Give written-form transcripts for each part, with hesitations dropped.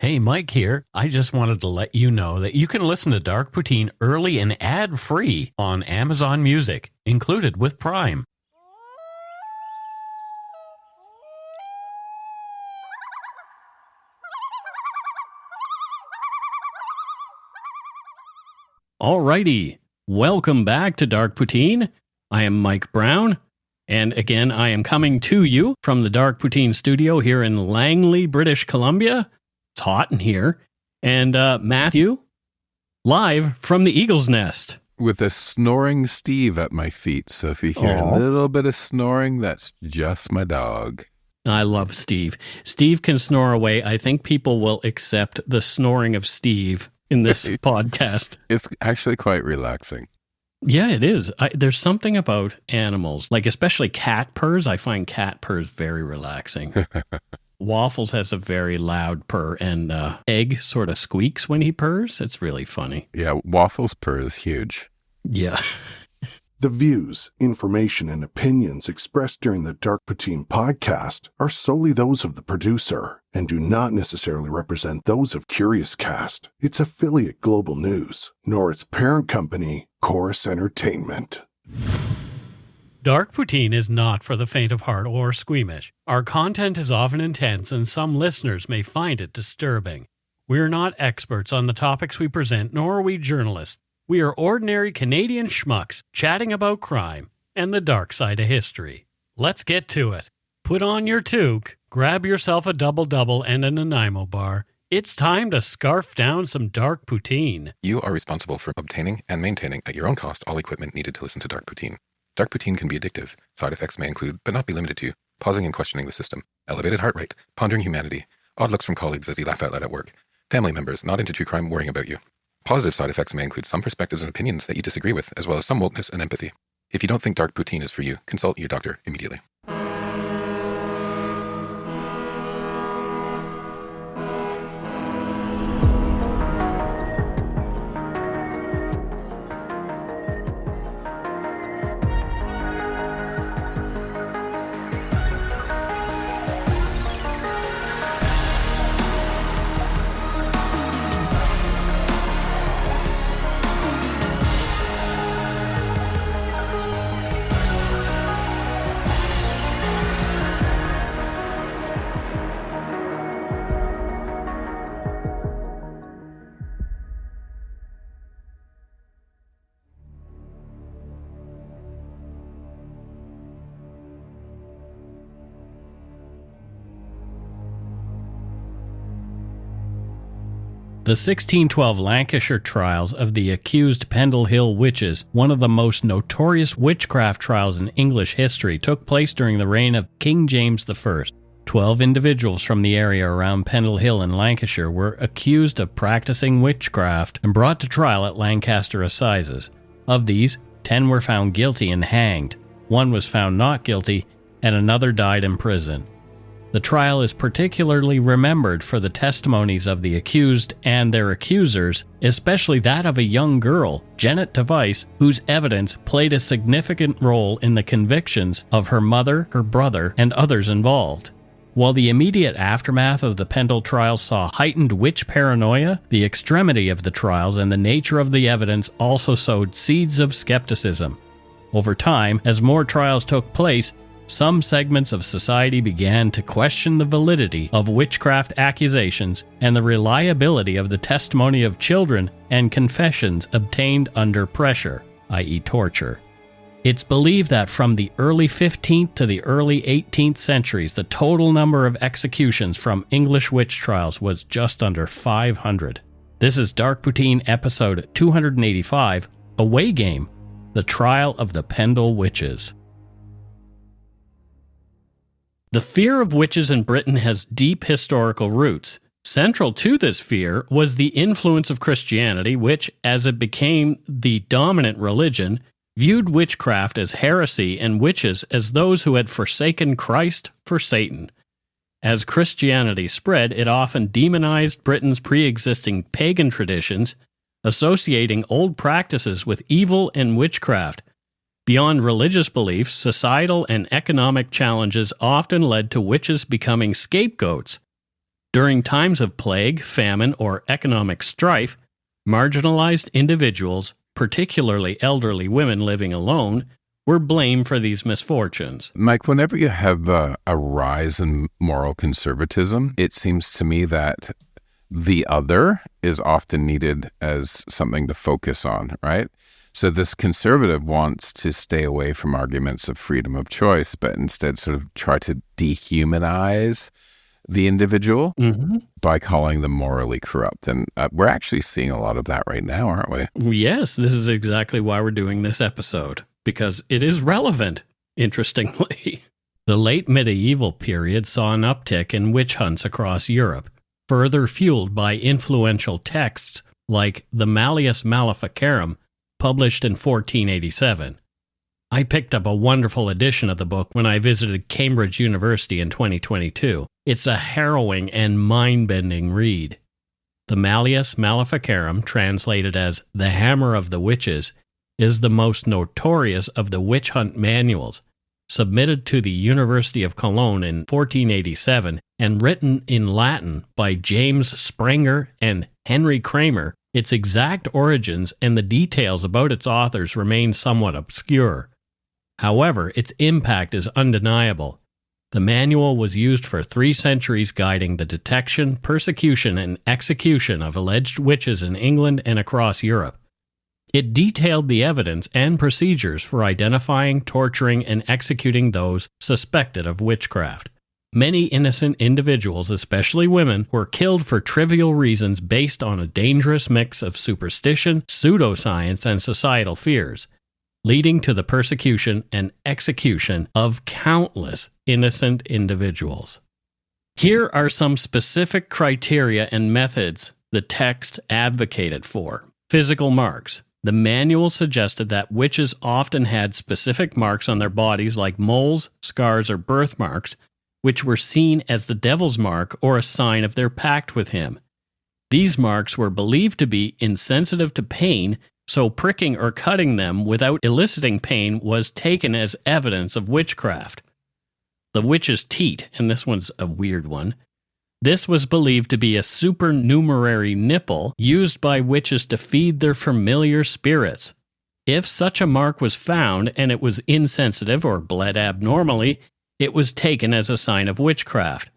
Hey, Mike here. I just wanted to let you know that you can listen to Dark Poutine early and ad-free on Amazon Music, included with Prime. Alrighty, welcome back to Dark Poutine. I am Mike Brown, and again, I am coming to you from the Dark Poutine studio here in Langley, British Columbia. It's hot in here. And Matthew, live from the Eagle's Nest. With a snoring Steve at my feet. So if you hear a little bit of snoring, that's just my dog. I love Steve. Steve can snore away. I think people will accept the snoring of Steve in this podcast. It's actually quite relaxing. Yeah, it is. There's something about animals, like especially cat purrs. I find cat purrs very relaxing. Waffles has a very loud purr, and Egg sort of squeaks when he purrs. It's really funny. Yeah, Waffles purr is huge. Yeah. The views, information, and opinions expressed during the Dark Poutine podcast are solely those of the producer and do not necessarily represent those of Curious Cast, its affiliate Global News, nor its parent company, Chorus Entertainment. Dark Poutine is not for the faint of heart or squeamish. Our content is often intense, and some listeners may find it disturbing. We are not experts on the topics we present, nor are we journalists. We are ordinary Canadian schmucks chatting about crime and the dark side of history. Let's get to it. Put on your toque, grab yourself a double-double and a Nanaimo bar. It's time to scarf down some Dark Poutine. You are responsible for obtaining and maintaining at your own cost all equipment needed to listen to Dark Poutine. Dark Poutine can be addictive. Side effects may include, but not be limited to, pausing and questioning the system, elevated heart rate, pondering humanity, odd looks from colleagues as you laugh out loud at work, family members not into true crime worrying about you. Positive side effects may include some perspectives and opinions that you disagree with, as well as some wokeness and empathy. If you don't think Dark Poutine is for you, consult your doctor immediately. The 1612 Lancashire trials of the accused Pendle Hill witches, one of the most notorious witchcraft trials in English history, took place during the reign of King James I. 12 individuals from the area around Pendle Hill in Lancashire were accused of practicing witchcraft and brought to trial at Lancaster Assizes. Of these, 10 were found guilty and hanged. 1 was found not guilty, and another died in prison. The trial is particularly remembered for the testimonies of the accused and their accusers, especially that of a young girl, Jennet Device, whose evidence played a significant role in the convictions of her mother, her brother, and others involved. While the immediate aftermath of the Pendle trials saw heightened witch paranoia, the extremity of the trials and the nature of the evidence also sowed seeds of skepticism. Over time, as more trials took place, some segments of society began to question the validity of witchcraft accusations and the reliability of the testimony of children and confessions obtained under pressure, i.e. torture. It's believed that from the early 15th to the early 18th centuries, the total number of executions from English witch trials was just under 500. This is Dark Poutine episode 285, Away Game, The Trial of the Pendle Witches. The fear of witches in Britain has deep historical roots. Central to this fear was the influence of Christianity, which, as it became the dominant religion, viewed witchcraft as heresy and witches as those who had forsaken Christ for Satan. As Christianity spread, it often demonized Britain's pre-existing pagan traditions, associating old practices with evil and witchcraft. Beyond religious beliefs, societal and economic challenges often led to witches becoming scapegoats. During times of plague, famine, or economic strife, marginalized individuals, particularly elderly women living alone, were blamed for these misfortunes. Mike, whenever you have a rise in moral conservatism, it seems to me that the other is often needed as something to focus on, right? So this conservative wants to stay away from arguments of freedom of choice, but instead sort of try to dehumanize the individual by calling them morally corrupt. And we're actually seeing a lot of that right now, aren't we? Yes, this is exactly why we're doing this episode, because it is relevant, interestingly. The late medieval period saw an uptick in witch hunts across Europe, further fueled by influential texts like the Malleus Maleficarum, published in 1487. I picked up a wonderful edition of the book when I visited Cambridge University in 2022. It's a harrowing and mind-bending read. The Malleus Maleficarum, translated as The Hammer of the Witches, is the most notorious of the witch hunt manuals, submitted to the University of Cologne in 1487 and written in Latin by James Sprenger and Henry Kramer. Its exact origins and the details about its authors remain somewhat obscure. However, its impact is undeniable. The manual was used for 3 centuries, guiding the detection, persecution, and execution of alleged witches in England and across Europe. It detailed the evidence and procedures for identifying, torturing, and executing those suspected of witchcraft. Many innocent individuals, especially women, were killed for trivial reasons based on a dangerous mix of superstition, pseudoscience, and societal fears, leading to the persecution and execution of countless innocent individuals. Here are some specific criteria and methods the text advocated for. Physical marks. The manual suggested that witches often had specific marks on their bodies like moles, scars, or birthmarks, which were seen as the devil's mark or a sign of their pact with him. These marks were believed to be insensitive to pain, so pricking or cutting them without eliciting pain was taken as evidence of witchcraft. The witch's teat, and this one's a weird one, this was believed to be a supernumerary nipple used by witches to feed their familiar spirits. If such a mark was found and it was insensitive or bled abnormally, it was taken as a sign of witchcraft.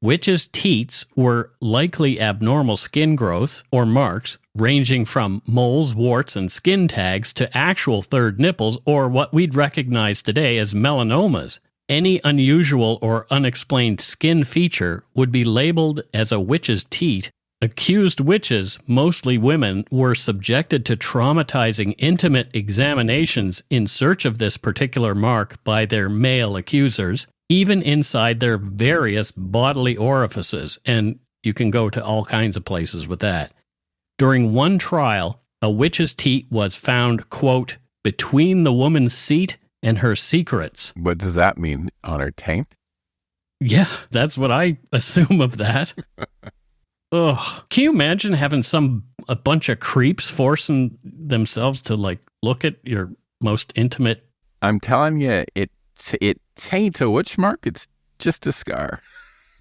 Witches' teats were likely abnormal skin growths or marks, ranging from moles, warts, and skin tags to actual third nipples or what we'd recognize today as melanomas. Any unusual or unexplained skin feature would be labeled as a witch's teat. Accused witches, mostly women, were subjected to traumatizing intimate examinations in search of this particular mark by their male accusers, even inside their various bodily orifices, and you can go to all kinds of places with that. During one trial, a witch's teat was found, quote, between the woman's seat and her secrets. What does that mean? On her taint? Yeah, that's what I assume of that. Ugh. Can you imagine having a bunch of creeps forcing themselves to look at your most intimate? I'm telling you, it ain't a witch mark. It's just a scar.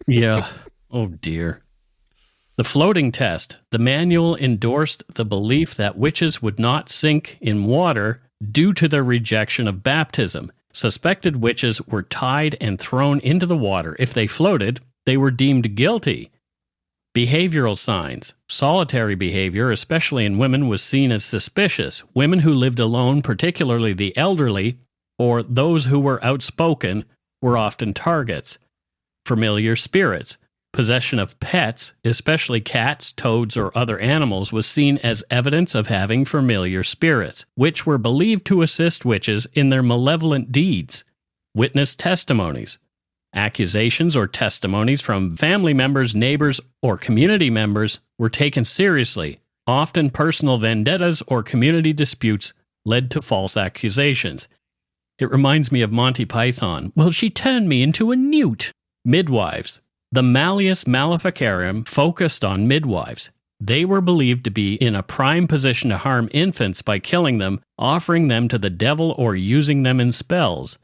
Yeah. Oh dear. The floating test. The manual endorsed the belief that witches would not sink in water due to their rejection of baptism. Suspected witches were tied and thrown into the water. If they floated, they were deemed guilty. Behavioral signs. Solitary behavior, especially in women, was seen as suspicious. Women who lived alone, particularly the elderly, or those who were outspoken, were often targets. Familiar spirits. Possession of pets, especially cats, toads, or other animals, was seen as evidence of having familiar spirits, which were believed to assist witches in their malevolent deeds. Witness testimonies. Accusations or testimonies from family members, neighbors, or community members were taken seriously. Often personal vendettas or community disputes led to false accusations. It reminds me of Monty Python. Well, she turned me into a newt. Midwives. The Malleus Maleficarum focused on midwives. They were believed to be in a prime position to harm infants by killing them, offering them to the devil, or using them in spells.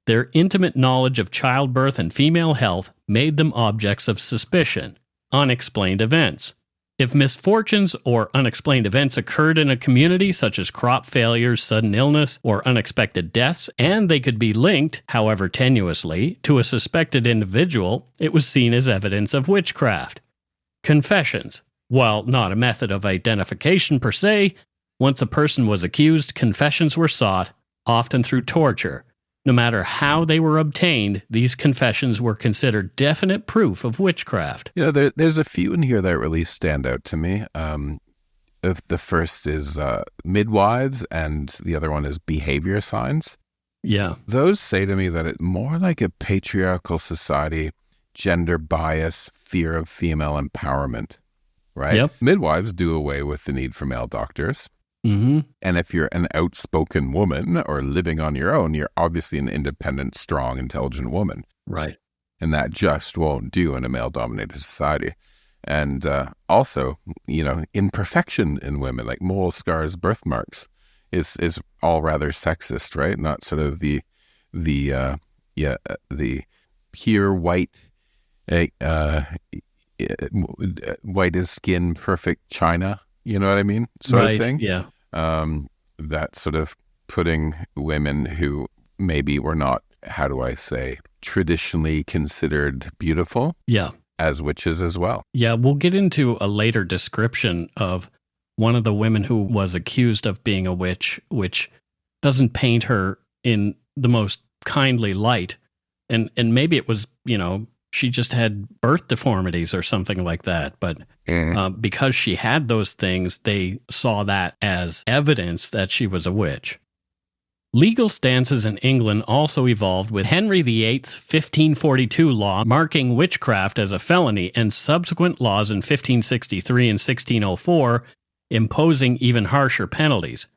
Their intimate knowledge of childbirth and female health made them objects of suspicion. unexplained events. If misfortunes or unexplained events occurred in a community, such as crop failures, sudden illness, or unexpected deaths, and they could be linked, however tenuously, to a suspected individual, it was seen as evidence of witchcraft. Confessions. While not a method of identification per se, once a person was accused, confessions were sought, often through torture. No matter how they were obtained, these confessions were considered definite proof of witchcraft. There's a few in here that really stand out to me. If the first is midwives, and the other one is behavior signs. Yeah. Those say to me that it's more like a patriarchal society, gender bias, fear of female empowerment, right? Yep. Midwives do away with the need for male doctors. Mm-hmm. And if you're an outspoken woman or living on your own, you're obviously an independent, strong, intelligent woman. Right. And that just won't do in a male-dominated society. And also, imperfection in women, like mole scars, birthmarks, is all rather sexist, right? Not sort of the pure white, white as skin, perfect china. You know what I mean? Sort of thing. Yeah. That sort of putting women who maybe were not, how do I say, traditionally considered beautiful. Yeah. As witches as well. Yeah, we'll get into a later description of one of the women who was accused of being a witch, which doesn't paint her in the most kindly light. And maybe it was, she just had birth deformities or something like that. But because she had those things, they saw that as evidence that she was a witch. Legal stances in England also evolved, with Henry VIII's 1542 law marking witchcraft as a felony, and subsequent laws in 1563 and 1604 imposing even harsher penalties.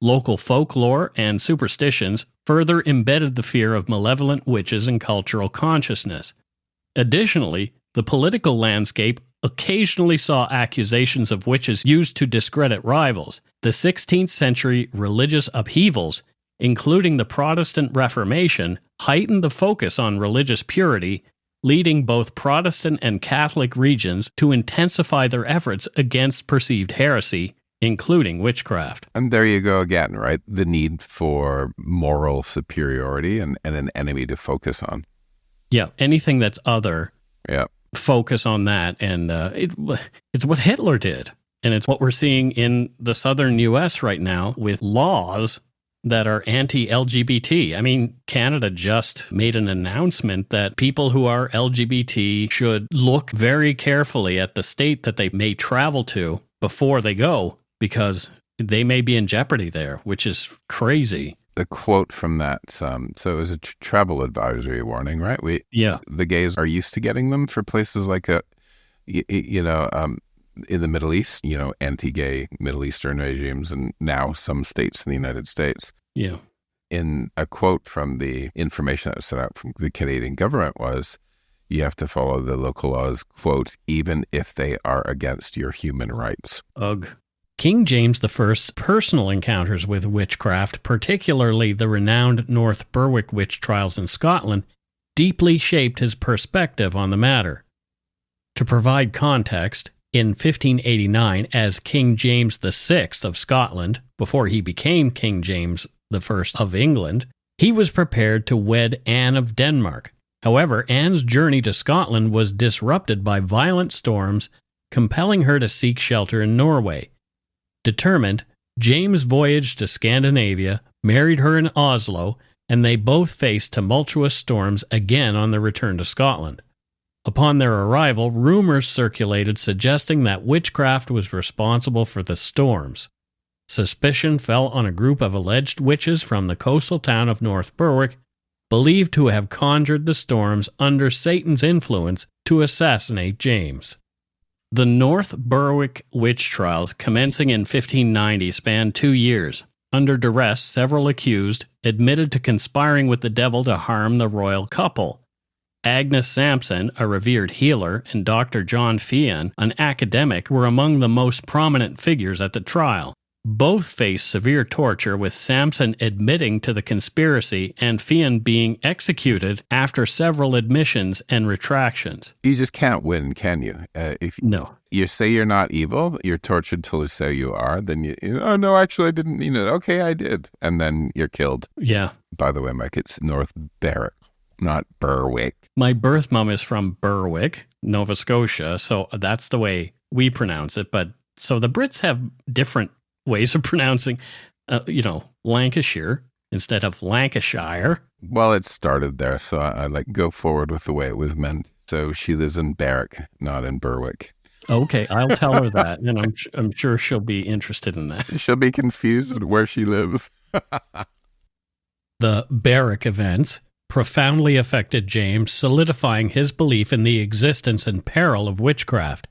Local folklore and superstitions further embedded the fear of malevolent witches in cultural consciousness. Additionally, the political landscape occasionally saw accusations of witches used to discredit rivals. The 16th century religious upheavals, including the Protestant Reformation, heightened the focus on religious purity, leading both Protestant and Catholic regions to intensify their efforts against perceived heresy, including witchcraft. And there you go again, right? The need for moral superiority and an enemy to focus on. Yeah, anything that's other, focus on that. And it's what Hitler did. And it's what we're seeing in the southern U.S. right now with laws that are anti-LGBT. I mean, Canada just made an announcement that people who are LGBT should look very carefully at the state that they may travel to before they go, because they may be in jeopardy there, which is crazy. The quote from that, so it was a travel advisory warning, right? The gays are used to getting them for places like in the Middle East, anti-gay Middle Eastern regimes, and now some states in the United States. Yeah. In a quote from the information that was sent out from the Canadian government was, you have to follow the local laws, quote, even if they are against your human rights. Ugh. King James I's personal encounters with witchcraft, particularly the renowned North Berwick witch trials in Scotland, deeply shaped his perspective on the matter. To provide context, in 1589, as King James VI of Scotland, before he became King James I of England, he was prepared to wed Anne of Denmark. However, Anne's journey to Scotland was disrupted by violent storms, compelling her to seek shelter in Norway. Determined, James voyaged to Scandinavia, married her in Oslo, and they both faced tumultuous storms again on their return to Scotland. Upon their arrival, rumors circulated suggesting that witchcraft was responsible for the storms. Suspicion fell on a group of alleged witches from the coastal town of North Berwick, believed to have conjured the storms under Satan's influence to assassinate James. The North Berwick witch trials, commencing in 1590, spanned 2 years. Under duress, several accused admitted to conspiring with the devil to harm the royal couple. Agnes Sampson, a revered healer, and Dr. John Fian, an academic, were among the most prominent figures at the trial. Both faced severe torture, with Samson admitting to the conspiracy and Fian being executed after several admissions and retractions. You just can't win, can you? If No. you say you're not evil, you're tortured till you say you are, then oh no, actually I didn't mean it. Okay, I did. And then you're killed. Yeah. By the way, Mike, it's North Berwick, not Berwick. My birth mom is from Berwick, Nova Scotia, so that's the way we pronounce it. But so the Brits have different ways of pronouncing, Lancashire instead of Lancashire. Well, it started there, so I like go forward with the way it was meant. So she lives in Berwick, not in Berwick. Okay, I'll tell her that, and I'm sure she'll be interested in that. She'll be confused at where she lives. The Berwick events profoundly affected James, solidifying his belief in the existence and peril of witchcraft.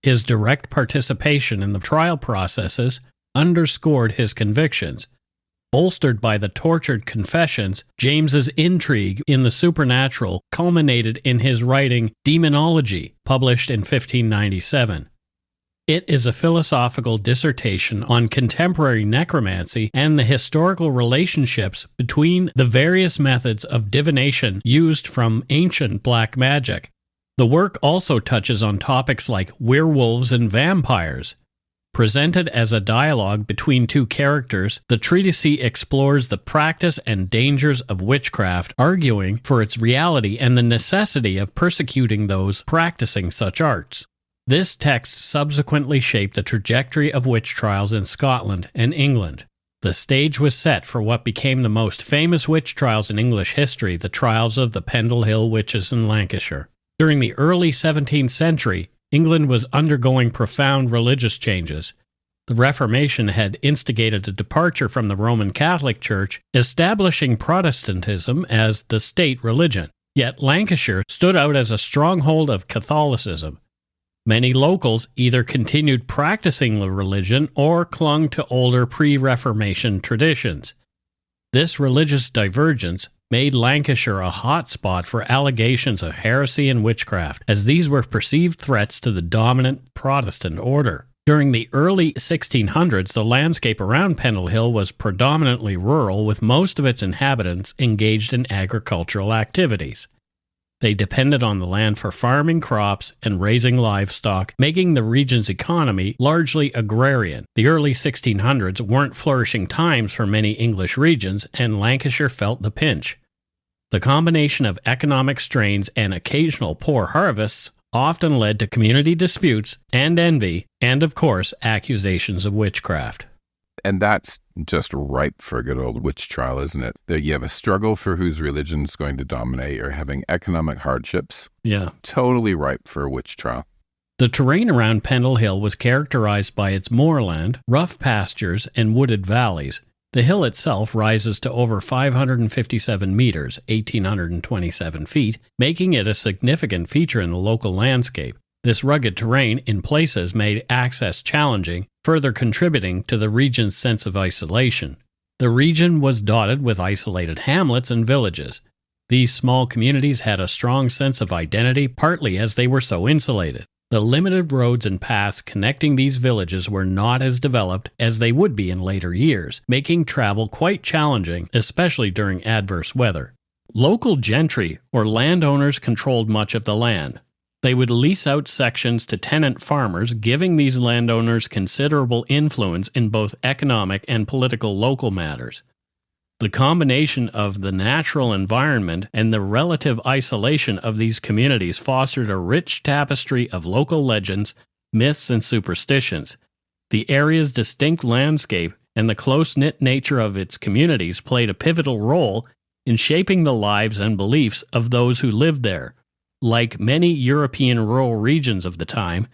His direct participation in the trial processes underscored his convictions. Bolstered by the tortured confessions, James's intrigue in the supernatural culminated in his writing Demonology, published in 1597. It is a philosophical dissertation on contemporary necromancy and the historical relationships between the various methods of divination used from ancient black magic. The work also touches on topics like werewolves and vampires. Presented as a dialogue between two characters, the treatise explores the practice and dangers of witchcraft, arguing for its reality and the necessity of persecuting those practicing such arts. This text subsequently shaped the trajectory of witch trials in Scotland and England. The stage was set for what became the most famous witch trials in English history, the trials of the Pendle Hill witches in Lancashire. During the early 17th century, England was undergoing profound religious changes. The Reformation had instigated a departure from the Roman Catholic Church, establishing Protestantism as the state religion. Yet Lancashire stood out as a stronghold of Catholicism. Many locals either continued practicing the religion or clung to older pre-Reformation traditions. This religious divergence made Lancashire a hotspot for allegations of heresy and witchcraft, as these were perceived threats to the dominant Protestant order. During the early 1600s, the landscape around Pendle Hill was predominantly rural, with most of its inhabitants engaged in agricultural activities. They depended on the land for farming crops and raising livestock, making the region's economy largely agrarian. The early 1600s weren't flourishing times for many English regions, and Lancashire felt the pinch. The combination of economic strains and occasional poor harvests often led to community disputes and envy, and of course, accusations of witchcraft. And that's just ripe for a good old witch trial, isn't it? That you have a struggle for whose religion's going to dominate. You're having economic hardships. Yeah. Totally ripe for a witch trial. The terrain around Pendle Hill was characterized by its moorland, rough pastures, and wooded valleys. The hill itself rises to over 557 meters, 1,827 feet, making it a significant feature in the local landscape. This rugged terrain in places made access challenging, further contributing to the region's sense of isolation. The region was dotted with isolated hamlets and villages. These small communities had a strong sense of identity, partly as they were so insulated. The limited roads and paths connecting these villages were not as developed as they would be in later years, making travel quite challenging, especially during adverse weather. Local gentry or landowners controlled much of the land. They would lease out sections to tenant farmers, giving these landowners considerable influence in both economic and political local matters. The combination of the natural environment and the relative isolation of these communities fostered a rich tapestry of local legends, myths, and superstitions. The area's distinct landscape and the close-knit nature of its communities played a pivotal role in shaping the lives and beliefs of those who lived there. Like many European rural regions of the time,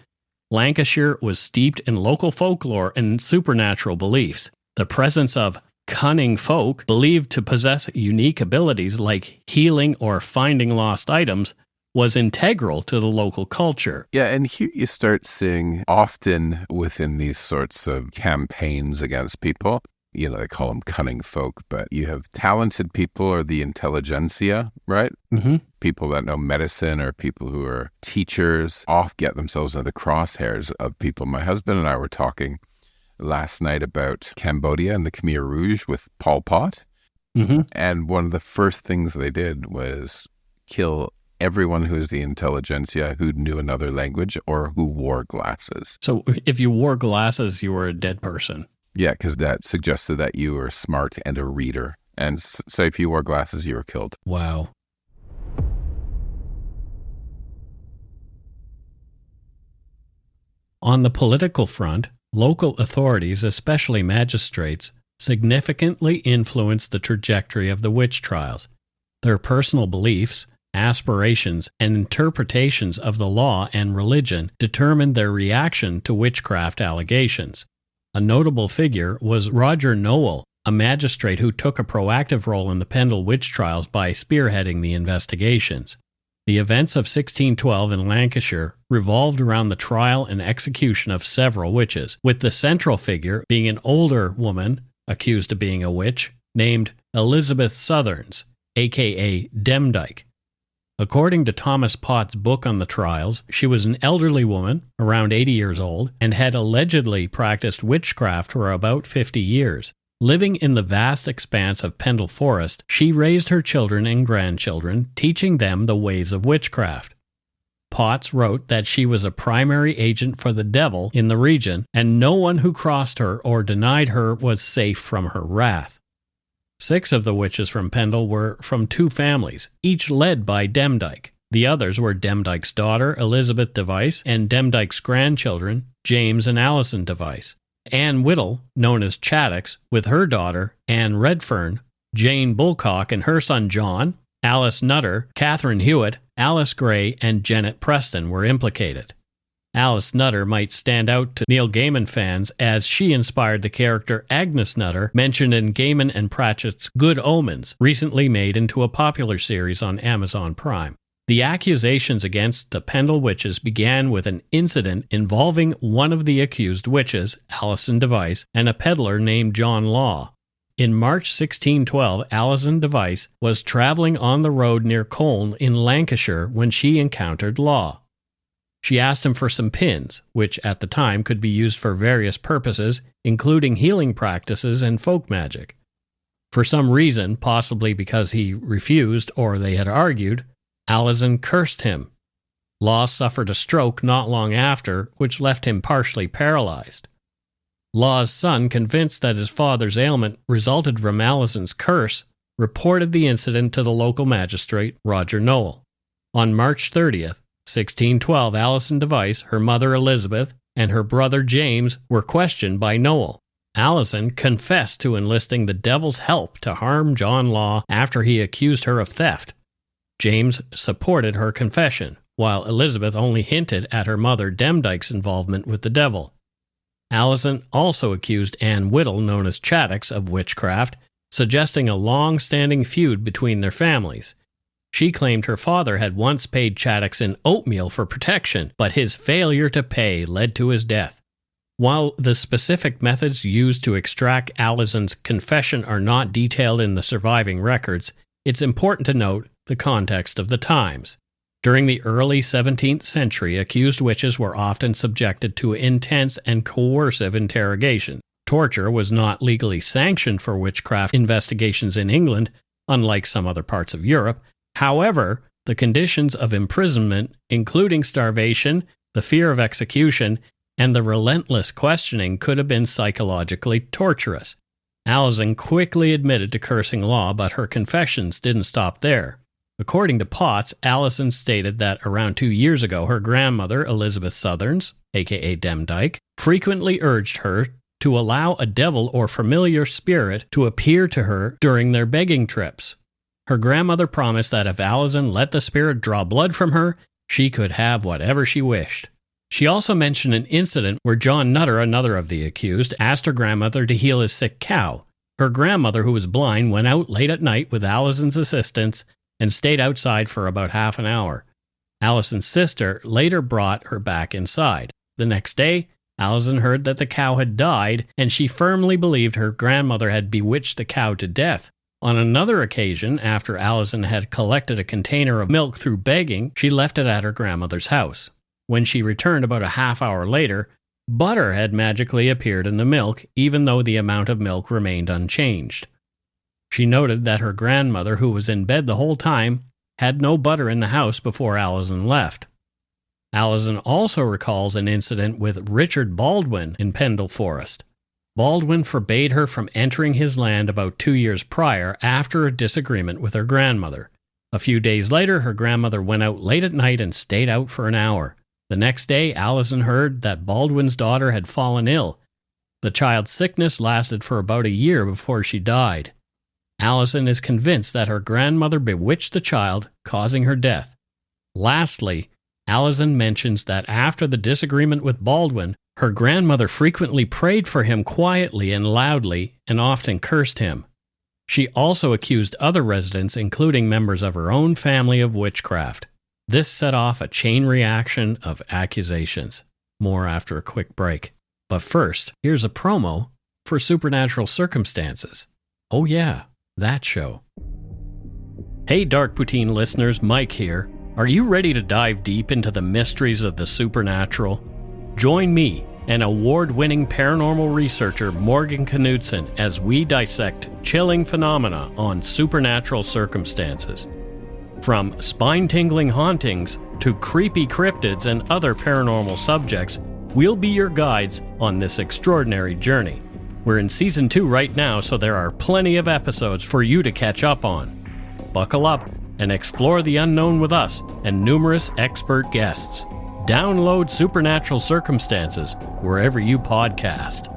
Lancashire was steeped in local folklore and supernatural beliefs. The presence of cunning folk believed to possess unique abilities like healing or finding lost items was integral to the local culture. Yeah, and here you start seeing often within these sorts of campaigns against people, they call them cunning folk, but you have talented people or the intelligentsia, right? Mm-hmm. People that know medicine or people who are teachers often get themselves into the crosshairs of people. My husband and I were talking last night about Cambodia and the Khmer Rouge with Pol Pot. Mm-hmm. And one of the first things they did was kill everyone who was the intelligentsia who knew another language or who wore glasses. So if you wore glasses, you were a dead person. Yeah, because that suggested that you were smart and a reader. And so if you wore glasses, you were killed. Wow. On the political front, local authorities, especially magistrates, significantly influenced the trajectory of the witch trials. Their personal beliefs, aspirations, and interpretations of the law and religion determined their reaction to witchcraft allegations. A notable figure was Roger Nowell, a magistrate who took a proactive role in the Pendle witch trials by spearheading the investigations. The events of 1612 in Lancashire revolved around the trial and execution of several witches, with the central figure being an older woman, accused of being a witch, named Elizabeth Southerns, a.k.a. Demdike. According to Thomas Pott's book on the trials, she was an elderly woman, around 80 years old, and had allegedly practiced witchcraft for about 50 years. Living in the vast expanse of Pendle Forest, she raised her children and grandchildren, teaching them the ways of witchcraft. Potts wrote that she was a primary agent for the devil in the region, and no one who crossed her or denied her was safe from her wrath. 6 of the witches from Pendle were from 2 families, each led by Demdike. The others were Demdike's daughter, Elizabeth Device, and Demdike's grandchildren, James and Alison Device. Anne Whittle, known as Chattox, with her daughter, Anne Redfern, Jane Bulcock and her son John, Alice Nutter, Catherine Hewitt, Alice Gray, and Jennet Preston were implicated. Alice Nutter might stand out to Neil Gaiman fans as she inspired the character Agnes Nutter, mentioned in Gaiman and Pratchett's Good Omens, recently made into a popular series on Amazon Prime. The accusations against the Pendle witches began with an incident involving one of the accused witches, Alison Device, and a peddler named John Law. In March 1612, Alison Device was traveling on the road near Colne in Lancashire when she encountered Law. She asked him for some pins, which at the time could be used for various purposes, including healing practices and folk magic. For some reason, possibly because he refused or they had argued, Alison cursed him. Law suffered a stroke not long after, which left him partially paralyzed. Law's son, convinced that his father's ailment resulted from Alison's curse, reported the incident to the local magistrate, Roger Nowell. On March 30th, 1612, Alison Device, her mother Elizabeth, and her brother James were questioned by Nowell. Alison confessed to enlisting the devil's help to harm John Law after he accused her of theft. James supported her confession, while Elizabeth only hinted at her mother Demdike's involvement with the devil. Alison also accused Anne Whittle, known as Chattox, of witchcraft, suggesting a long-standing feud between their families. She claimed her father had once paid Chattox in oatmeal for protection, but his failure to pay led to his death. While the specific methods used to extract Alison's confession are not detailed in the surviving records, it's important to note the context of the times. During the early 17th century, accused witches were often subjected to intense and coercive interrogation. Torture was not legally sanctioned for witchcraft investigations in England, unlike some other parts of Europe. However, the conditions of imprisonment, including starvation, the fear of execution, and the relentless questioning, could have been psychologically torturous. Alison quickly admitted to cursing Law, but her confessions didn't stop there. According to Potts, Alison stated that around 2 years ago, her grandmother, Elizabeth Southerns, a.k.a. Demdike, frequently urged her to allow a devil or familiar spirit to appear to her during their begging trips. Her grandmother promised that if Alison let the spirit draw blood from her, she could have whatever she wished. She also mentioned an incident where John Nutter, another of the accused, asked her grandmother to heal his sick cow. Her grandmother, who was blind, went out late at night with Alison's assistance and stayed outside for about half an hour. Alison's sister later brought her back inside. The next day, Alison heard that the cow had died, and she firmly believed her grandmother had bewitched the cow to death. On another occasion, after Alison had collected a container of milk through begging, she left it at her grandmother's house. When she returned about a half hour later, Butter had magically appeared in the milk, even though the amount of milk remained unchanged. She noted that her grandmother, who was in bed the whole time, had no butter in the house before Allison left. Allison also recalls an incident with Richard Baldwin in Pendle Forest. Baldwin forbade her from entering his land about 2 years prior after a disagreement with her grandmother. A few days later, her grandmother went out late at night and stayed out for an hour. The next day, Allison heard that Baldwin's daughter had fallen ill. The child's sickness lasted for about a year before she died. Allison is convinced that her grandmother bewitched the child, causing her death. Lastly, Allison mentions that after the disagreement with Baldwin, her grandmother frequently prayed for him quietly and loudly and often cursed him. She also accused other residents, including members of her own family, of witchcraft. This set off a chain reaction of accusations. More after a quick break. But first, here's a promo for Supernatural Circumstances. Oh yeah, that show. Hey Dark Poutine listeners, Mike here. Are you ready to dive deep into the mysteries of the supernatural? Join me and award-winning paranormal researcher Morgan Knudsen as we dissect chilling phenomena on Supernatural Circumstances. From spine-tingling hauntings to creepy cryptids and other paranormal subjects, we'll be your guides on this extraordinary journey. We're in Season 2 right now, so there are plenty of episodes for you to catch up on. Buckle up and explore the unknown with us and numerous expert guests. Download Supernatural Circumstances wherever you podcast.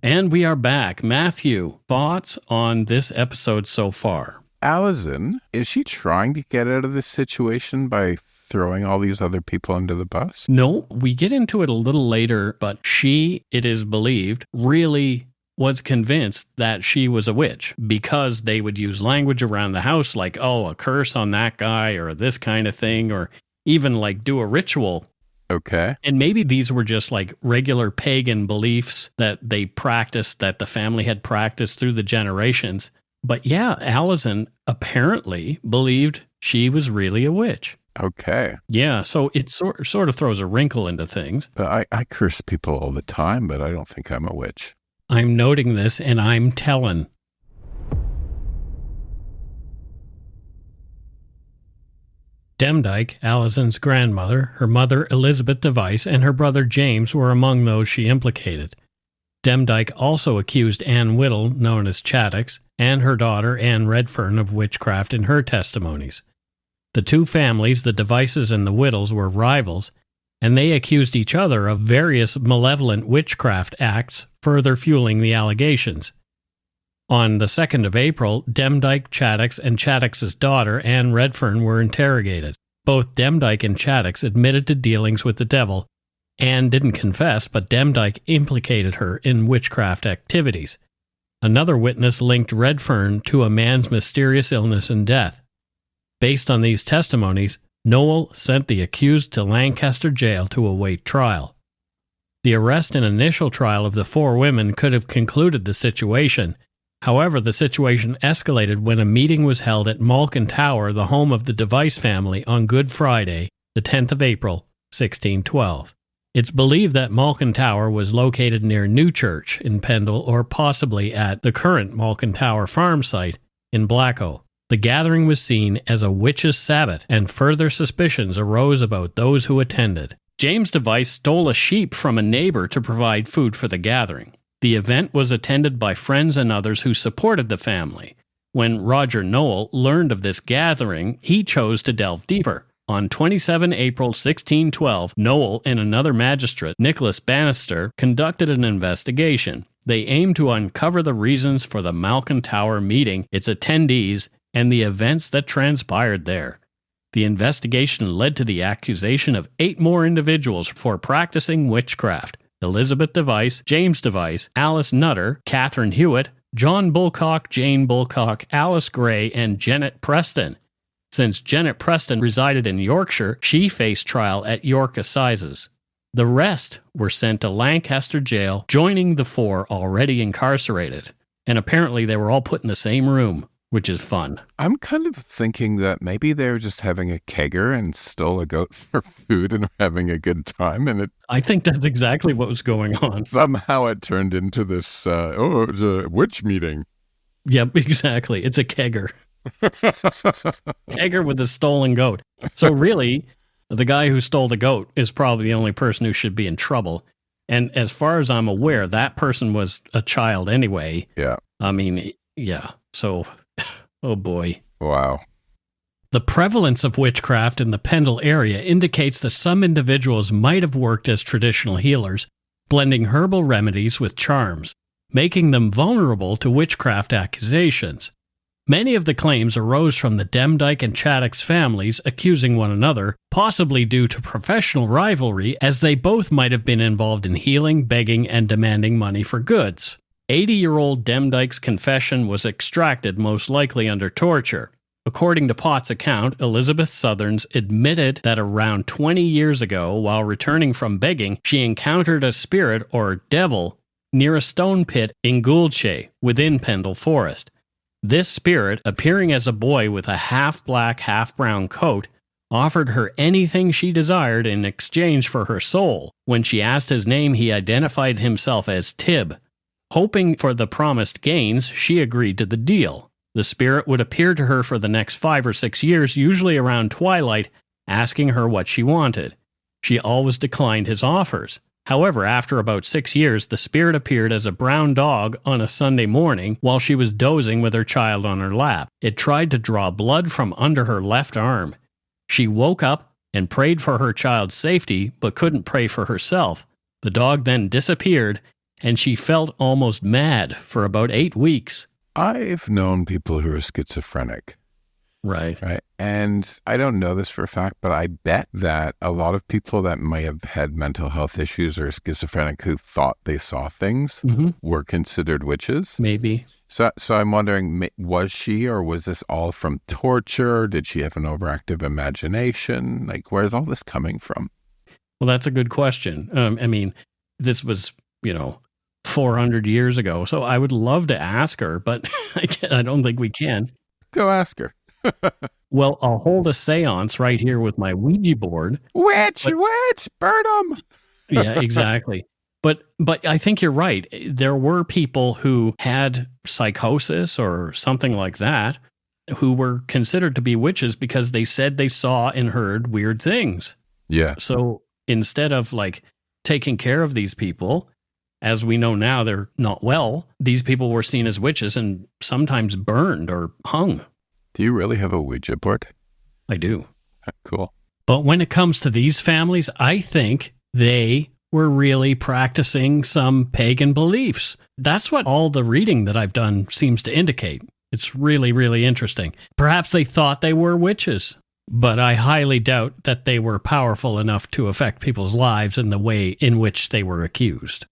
And we are back. Matthew, thoughts on this episode so far? Allison, is she trying to get out of this situation by throwing all these other people under the bus? No, we get into it a little later, but she, it is believed, really was convinced that she was a witch because they would use language around the house like, oh, a curse on that guy or this kind of thing, or even like do a ritual. Okay. And maybe these were just like regular pagan beliefs that they practiced, that the family had practiced through the generations. But yeah, Allison apparently believed she was really a witch. Okay. Yeah, so it sort of throws a wrinkle into things. But I curse people all the time, but I don't think I'm a witch. I'm noting this and I'm telling. Demdike, Allison's grandmother, her mother Elizabeth Device, and her brother James were among those she implicated. Demdike also accused Anne Whittle, known as Chattox, and her daughter Anne Redfern of witchcraft in her testimonies. The two families, the Devices and the Whittles, were rivals, and they accused each other of various malevolent witchcraft acts, further fueling the allegations. On the 2nd of April, Demdike, Chattox, and Chattox's daughter, Anne Redfern, were interrogated. Both Demdike and Chattox admitted to dealings with the devil. Anne didn't confess, but Demdike implicated her in witchcraft activities. Another witness linked Redfern to a man's mysterious illness and death. Based on these testimonies, Noel sent the accused to Lancaster jail to await trial. The arrest and initial trial of the four women could have concluded the situation. However, the situation escalated when a meeting was held at Malkin Tower, the home of the Device family, on Good Friday, the 10th of April, 1612. It's believed that Malkin Tower was located near Newchurch in Pendle, or possibly at the current Malkin Tower farm site in Blacko. The gathering was seen as a witches' sabbat, and further suspicions arose about those who attended. James Device stole a sheep from a neighbor to provide food for the gathering. The event was attended by friends and others who supported the family. When Roger Noel learned of this gathering, he chose to delve deeper. On 27 April 1612, Noel and another magistrate, Nicholas Bannister, conducted an investigation. They aimed to uncover the reasons for the Malkin Tower meeting, its attendees, and the events that transpired there. The investigation led to the accusation of 8 more individuals for practicing witchcraft: Elizabeth Device, James Device, Alice Nutter, Catherine Hewitt, John Bulcock, Jane Bulcock, Alice Gray, and Jennet Preston. Since Jennet Preston resided in Yorkshire, she faced trial at York Assizes. The rest were sent to Lancaster jail, joining the 4 already incarcerated. And apparently they were all put in the same room, which is fun. I'm kind of thinking that maybe they were just having a kegger and stole a goat for food and having a good time. And I think that's exactly what was going on. somehow it turned into this, it was a witch meeting. Yep, exactly. It's a kegger. Kegger with a stolen goat. So really, the guy who stole the goat is probably the only person who should be in trouble. And as far as I'm aware, that person was a child anyway. Yeah. I mean, yeah. So, oh boy. Wow. The prevalence of witchcraft in the Pendle area indicates that some individuals might have worked as traditional healers, blending herbal remedies with charms, making them vulnerable to witchcraft accusations. Many of the claims arose from the Demdike and Chattox families accusing one another, possibly due to professional rivalry, as they both might have been involved in healing, begging, and demanding money for goods. 80-year-old Demdike's confession was extracted most likely under torture. According to Pott's account, Elizabeth Southerns admitted that around 20 years ago, while returning from begging, she encountered a spirit or devil near a stone pit in Gouldshey, within Pendle Forest. This spirit, appearing as a boy with a half-black, half-brown coat, offered her anything she desired in exchange for her soul. When she asked his name, he identified himself as Tib. Hoping for the promised gains, she agreed to the deal. The spirit would appear to her for the next 5 or 6 years, usually around twilight, asking her what she wanted. She always declined his offers. However, after about 6 years, the spirit appeared as a brown dog on a Sunday morning while she was dozing with her child on her lap. It tried to draw blood from under her left arm. She woke up and prayed for her child's safety, but couldn't pray for herself. The dog then disappeared, and she felt almost mad for about 8 weeks. I've known people who are schizophrenic. Right. And I don't know this for a fact, but I bet that a lot of people that may have had mental health issues or schizophrenic who thought they saw things were considered witches. Maybe. So I'm wondering, was she, or was this all from torture? Did she have an overactive imagination? Like, where's all this coming from? Well, that's a good question. I mean, this was, 400 years ago. So I would love to ask her, but I don't think we can. Go ask her. Well, I'll hold a seance right here with my Ouija board. Witch, burn them. Yeah, exactly. But I think you're right. There were people who had psychosis or something like that who were considered to be witches because they said they saw and heard weird things. Yeah. So instead of taking care of these people, as we know now they're not well, these people were seen as witches and sometimes burned or hung. Do you really have a Ouija board? I do. Cool. But when it comes to these families, I think they were really practicing some pagan beliefs. That's what all the reading that I've done seems to indicate. It's really, really interesting. Perhaps they thought they were witches, but I highly doubt that they were powerful enough to affect people's lives in the way in which they were accused.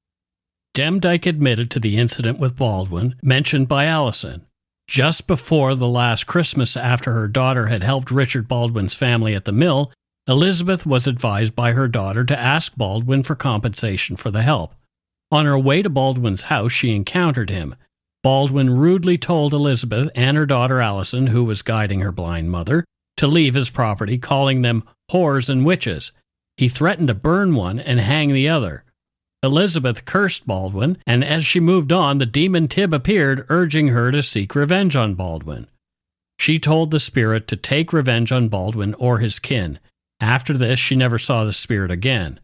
Demdike admitted to the incident with Baldwin, mentioned by Allison. Just before the last Christmas, after her daughter had helped Richard Baldwin's family at the mill, Elizabeth was advised by her daughter to ask Baldwin for compensation for the help. On her way to Baldwin's house, she encountered him. Baldwin rudely told Elizabeth and her daughter Allison, who was guiding her blind mother, to leave his property, calling them whores and witches. He threatened to burn one and hang the other. Elizabeth cursed Baldwin, and as she moved on, the demon Tib appeared, urging her to seek revenge on Baldwin. She told the spirit to take revenge on Baldwin or his kin. After this, she never saw the spirit again.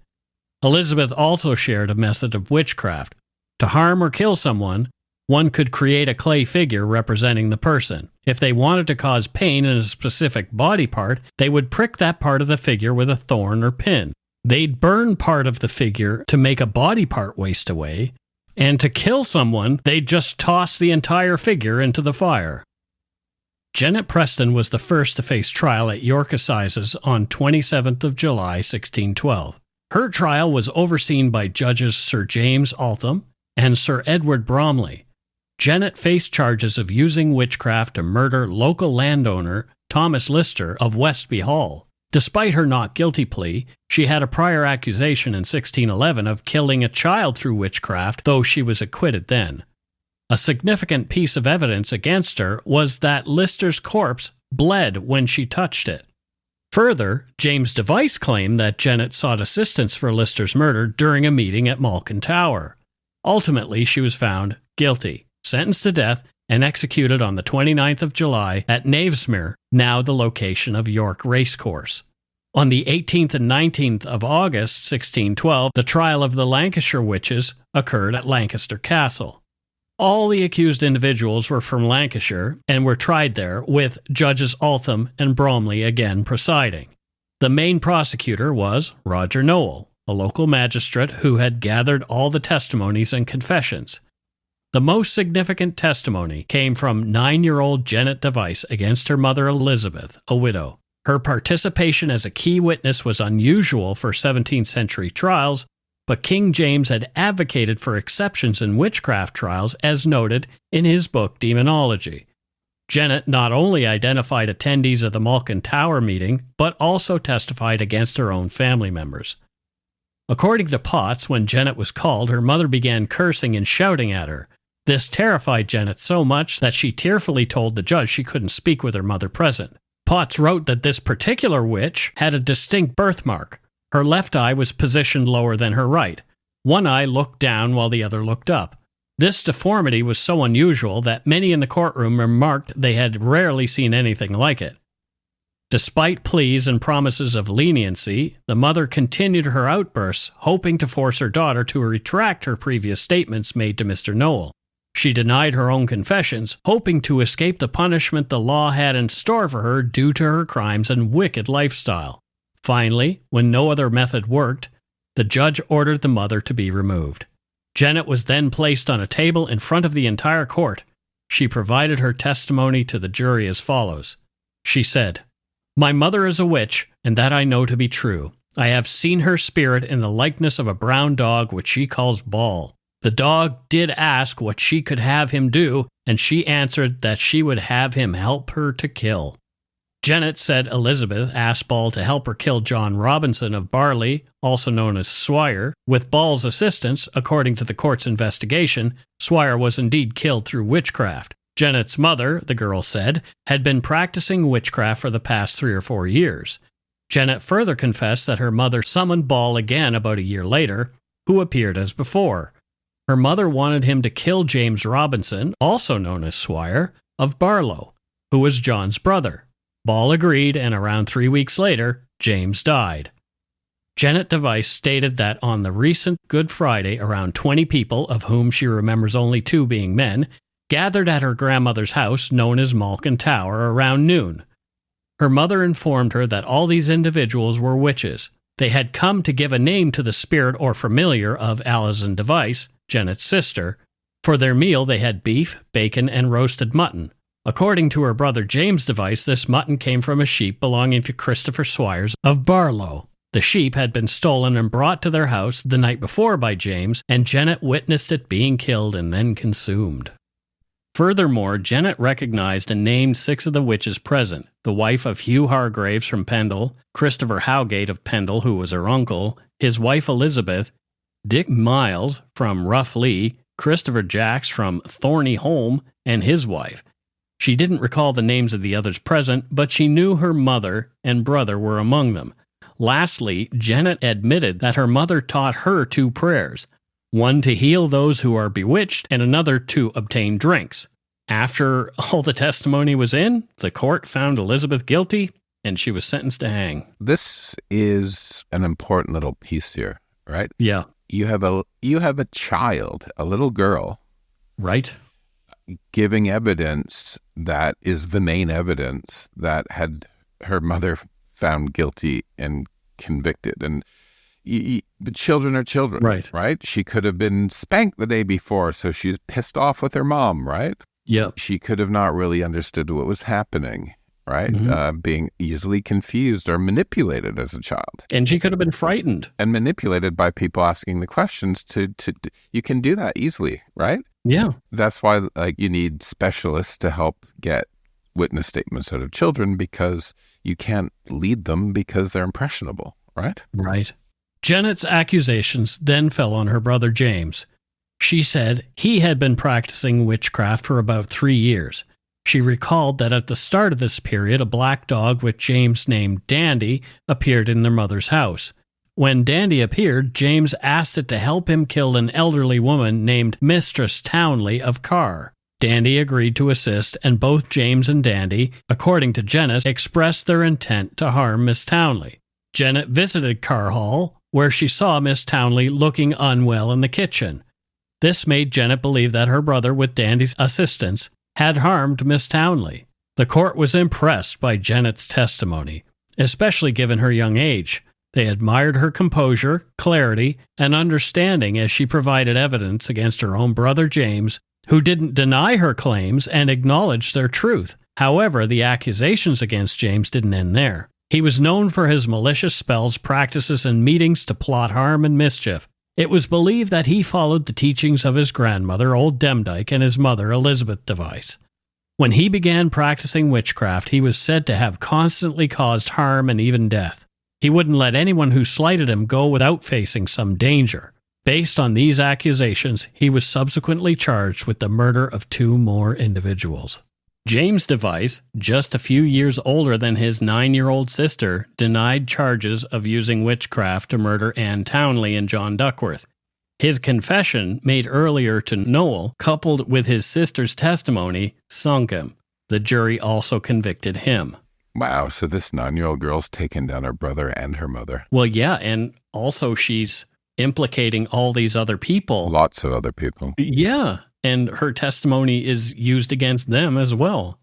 Elizabeth also shared a method of witchcraft. To harm or kill someone, one could create a clay figure representing the person. If they wanted to cause pain in a specific body part, they would prick that part of the figure with a thorn or pin. They'd burn part of the figure to make a body part waste away, and to kill someone, they'd just toss the entire figure into the fire. Jennet Preston was the first to face trial at York Assizes on 27th of July, 1612. Her trial was overseen by judges Sir James Altham and Sir Edward Bromley. Jennet faced charges of using witchcraft to murder local landowner Thomas Lister of Westby Hall. Despite her not guilty plea, she had a prior accusation in 1611 of killing a child through witchcraft, though she was acquitted then. A significant piece of evidence against her was that Lister's corpse bled when she touched it. Further, James Device claimed that Jennet sought assistance for Lister's murder during a meeting at Malkin Tower. Ultimately, she was found guilty, sentenced to death, and executed on the 29th of July at Knavesmire, now the location of York Racecourse. On the 18th and 19th of August 1612, the trial of the Lancashire witches occurred at Lancaster Castle. All the accused individuals were from Lancashire and were tried there, with Judges Altham and Bromley again presiding. The main prosecutor was Roger Nowell, a local magistrate who had gathered all the testimonies and confessions. The most significant testimony came from 9-year-old Jennet Device against her mother Elizabeth, a widow. Her participation as a key witness was unusual for 17th century trials, but King James had advocated for exceptions in witchcraft trials, as noted in his book Demonology. Jennet not only identified attendees of the Malkin Tower meeting, but also testified against her own family members. According to Potts, when Jennet was called, her mother began cursing and shouting at her. This terrified Jennet so much that she tearfully told the judge she couldn't speak with her mother present. Potts wrote that this particular witch had a distinct birthmark. Her left eye was positioned lower than her right. One eye looked down while the other looked up. This deformity was so unusual that many in the courtroom remarked they had rarely seen anything like it. Despite pleas and promises of leniency, the mother continued her outbursts, hoping to force her daughter to retract her previous statements made to Mr. Nowell. She denied her own confessions, hoping to escape the punishment the law had in store for her due to her crimes and wicked lifestyle. Finally, when no other method worked, the judge ordered the mother to be removed. Jennet was then placed on a table in front of the entire court. She provided her testimony to the jury as follows. She said, "My mother is a witch, and that I know to be true. I have seen her spirit in the likeness of a brown dog which she calls Ball. The dog did ask what she could have him do, and she answered that she would have him help her to kill." Jennet said Elizabeth asked Ball to help her kill John Robinson of Barley, also known as Swire. With Ball's assistance, according to the court's investigation, Swire was indeed killed through witchcraft. Jennet's mother, the girl said, had been practicing witchcraft for the past 3 or 4 years. Jennet further confessed that her mother summoned Ball again about a year later, who appeared as before. Her mother wanted him to kill James Robinson, also known as Swire, of Barlow, who was John's brother. Ball agreed, and around 3 weeks later, James died. Jennet Device stated that on the recent Good Friday, around 20 people, of whom she remembers only 2 being men, gathered at her grandmother's house, known as Malkin Tower, around noon. Her mother informed her that all these individuals were witches. They had come to give a name to the spirit or familiar of Alison Device, Jennet's sister. For their meal they had beef, bacon, and roasted mutton. According to her brother James Device, this mutton came from a sheep belonging to Christopher Swires of Barlow. The sheep had been stolen and brought to their house the night before by James, and Jennet witnessed it being killed and then consumed. Furthermore, Jennet recognized and named 6 of the witches present: the wife of Hugh Hargraves from Pendle, Christopher Howgate of Pendle, who was her uncle, his wife Elizabeth, Dick Miles from Rough Lee, Christopher Jacks from Thorny Holme, and his wife. She didn't recall the names of the others present, but she knew her mother and brother were among them. Lastly, Jennet admitted that her mother taught her 2 prayers, one to heal those who are bewitched and another to obtain drinks. After all the testimony was in, the court found Elizabeth guilty, and she was sentenced to hang. This is an important little piece here, right? Yeah. You have a child, a little girl, right, giving evidence that is the main evidence that had her mother found guilty and convicted. And the children are children, right? She could have been spanked the day before, so she's pissed off with her mom, right? Yep. She could have not really understood what was happening, right? Mm-hmm. Being easily confused or manipulated as a child. And she could have been frightened. And manipulated by people asking the questions to you can do that easily, right? Yeah. That's why you need specialists to help get witness statements out of children because you can't lead them because they're impressionable, right? Right. Jennet's accusations then fell on her brother James. She said he had been practicing witchcraft for about 3 years. She recalled that at the start of this period, a black dog with James named Dandy appeared in their mother's house. When Dandy appeared, James asked it to help him kill an elderly woman named Mistress Townley of Carr. Dandy agreed to assist, and both James and Dandy, according to Jennet, expressed their intent to harm Miss Townley. Jennet visited Carr Hall, where she saw Miss Townley looking unwell in the kitchen. This made Jennet believe that her brother, with Dandy's assistance, had harmed Miss Townley. The court was impressed by Jennet's testimony, especially given her young age. They admired her composure, clarity, and understanding as she provided evidence against her own brother James, who didn't deny her claims and acknowledged their truth. However, the accusations against James didn't end there. He was known for his malicious spells, practices, and meetings to plot harm and mischief. It was believed that he followed the teachings of his grandmother, Old Demdike, and his mother, Elizabeth Device. When he began practicing witchcraft, he was said to have constantly caused harm and even death. He wouldn't let anyone who slighted him go without facing some danger. Based on these accusations, he was subsequently charged with the murder of 2 more individuals. James Device, just a few years older than his 9-year-old sister, denied charges of using witchcraft to murder Anne Townley and John Duckworth. His confession, made earlier to Noel, coupled with his sister's testimony, sunk him. The jury also convicted him. Wow, so this 9-year-old girl's taken down her brother and her mother. Well, yeah, and also she's implicating all these other people. Lots of other people. Yeah, and her testimony is used against them as well.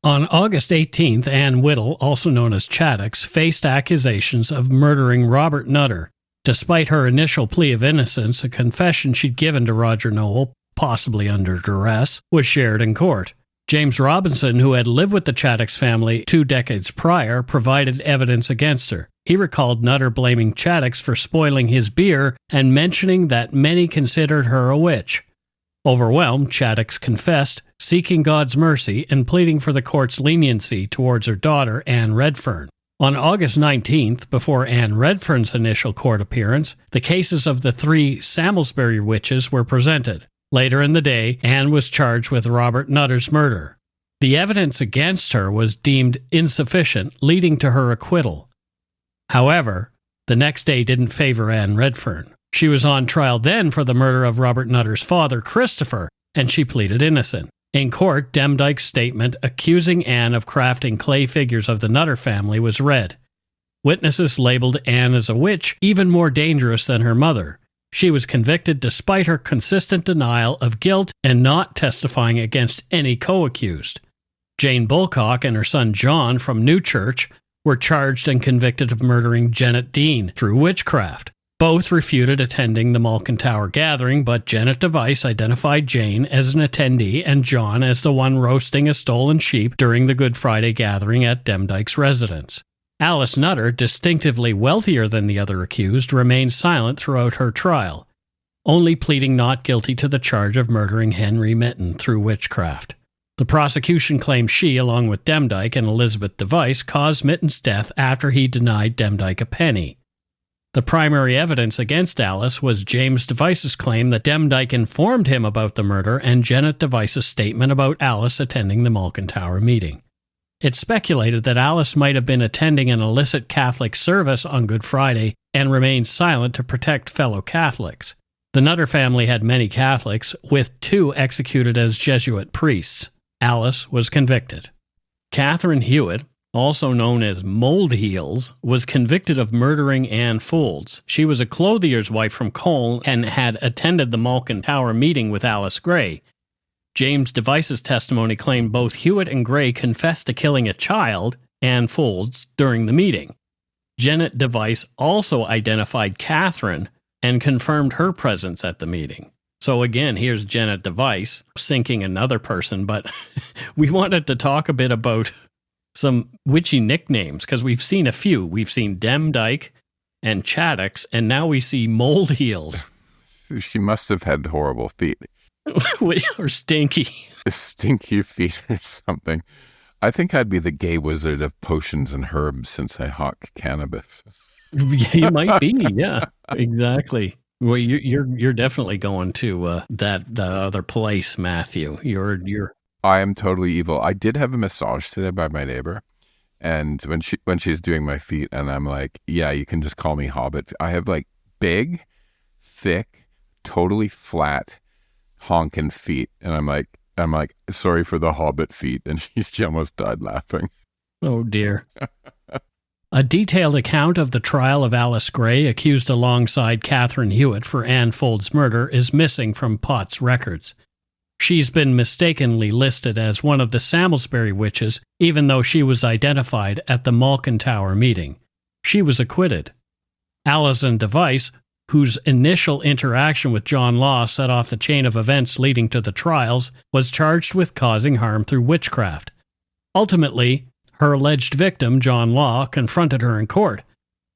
On August 18th, Anne Whittle, also known as Chattox, faced accusations of murdering Robert Nutter. Despite her initial plea of innocence, a confession she'd given to Roger Noel, possibly under duress, was shared in court. James Robinson, who had lived with the Chattox family 2 decades prior, provided evidence against her. He recalled Nutter blaming Chattox for spoiling his beer and mentioning that many considered her a witch. Overwhelmed, Chattox confessed, seeking God's mercy and pleading for the court's leniency towards her daughter, Anne Redfern. On August 19th, before Anne Redfern's initial court appearance, the cases of the 3 Samlesbury witches were presented. Later in the day, Anne was charged with Robert Nutter's murder. The evidence against her was deemed insufficient, leading to her acquittal. However, the next day didn't favor Anne Redfern. She was on trial then for the murder of Robert Nutter's father, Christopher, and she pleaded innocent. In court, Demdike's statement accusing Anne of crafting clay figures of the Nutter family was read. Witnesses labeled Anne as a witch, even more dangerous than her mother. She was convicted despite her consistent denial of guilt and not testifying against any co-accused. Jane Bulcock and her son John from Newchurch were charged and convicted of murdering Jennet Dean through witchcraft. Both refuted attending the Malkin Tower gathering, but Jennet Device identified Jane as an attendee and John as the one roasting a stolen sheep during the Good Friday gathering at Demdike's residence. Alice Nutter, distinctively wealthier than the other accused, remained silent throughout her trial, only pleading not guilty to the charge of murdering Henry Minton through witchcraft. The prosecution claimed she, along with Demdike and Elizabeth Device, caused Minton's death after he denied Demdike a penny. The primary evidence against Alice was James Device's claim that Demdike informed him about the murder and Jennet Device's statement about Alice attending the Malkin Tower meeting. It's speculated that Alice might have been attending an illicit Catholic service on Good Friday and remained silent to protect fellow Catholics. The Nutter family had many Catholics, with 2 executed as Jesuit priests. Alice was convicted. Catherine Hewitt, also known as Mold Heels, was convicted of murdering Anne Foulds. She was a clothier's wife from Colne and had attended the Malkin Tower meeting with Alice Gray. James Device's testimony claimed both Hewitt and Gray confessed to killing a child, Anne Foulds, during the meeting. Jennet Device also identified Catherine and confirmed her presence at the meeting. So again, here's Jennet Device sinking another person, but we wanted to talk a bit about some witchy nicknames, because we've seen a few. We've seen Demdike and Chattox, and now we see Mold Heels. She must have had horrible feet. Or stinky. Stinky feet or something. I think I'd be the gay wizard of potions and herbs since I hawk cannabis. You might be, yeah, exactly. Well, you're definitely going to that other place, Matthew. You're. I am totally evil. I did have a massage today by my neighbor, and when she's doing my feet, and I'm like, yeah, you can just call me Hobbit. I have like big, thick, totally flat, honking feet, and I'm like, sorry for the Hobbit feet, and she almost died laughing. Oh dear. A detailed account of the trial of Alice Gray, accused alongside Catherine Hewitt for Anne Fold's murder, is missing from Pott's records. She's been mistakenly listed as one of the Samlesbury witches, even though she was identified at the Malkin Tower meeting. She was acquitted. Alison Device, whose initial interaction with John Law set off the chain of events leading to the trials, was charged with causing harm through witchcraft. Ultimately, her alleged victim, John Law, confronted her in court.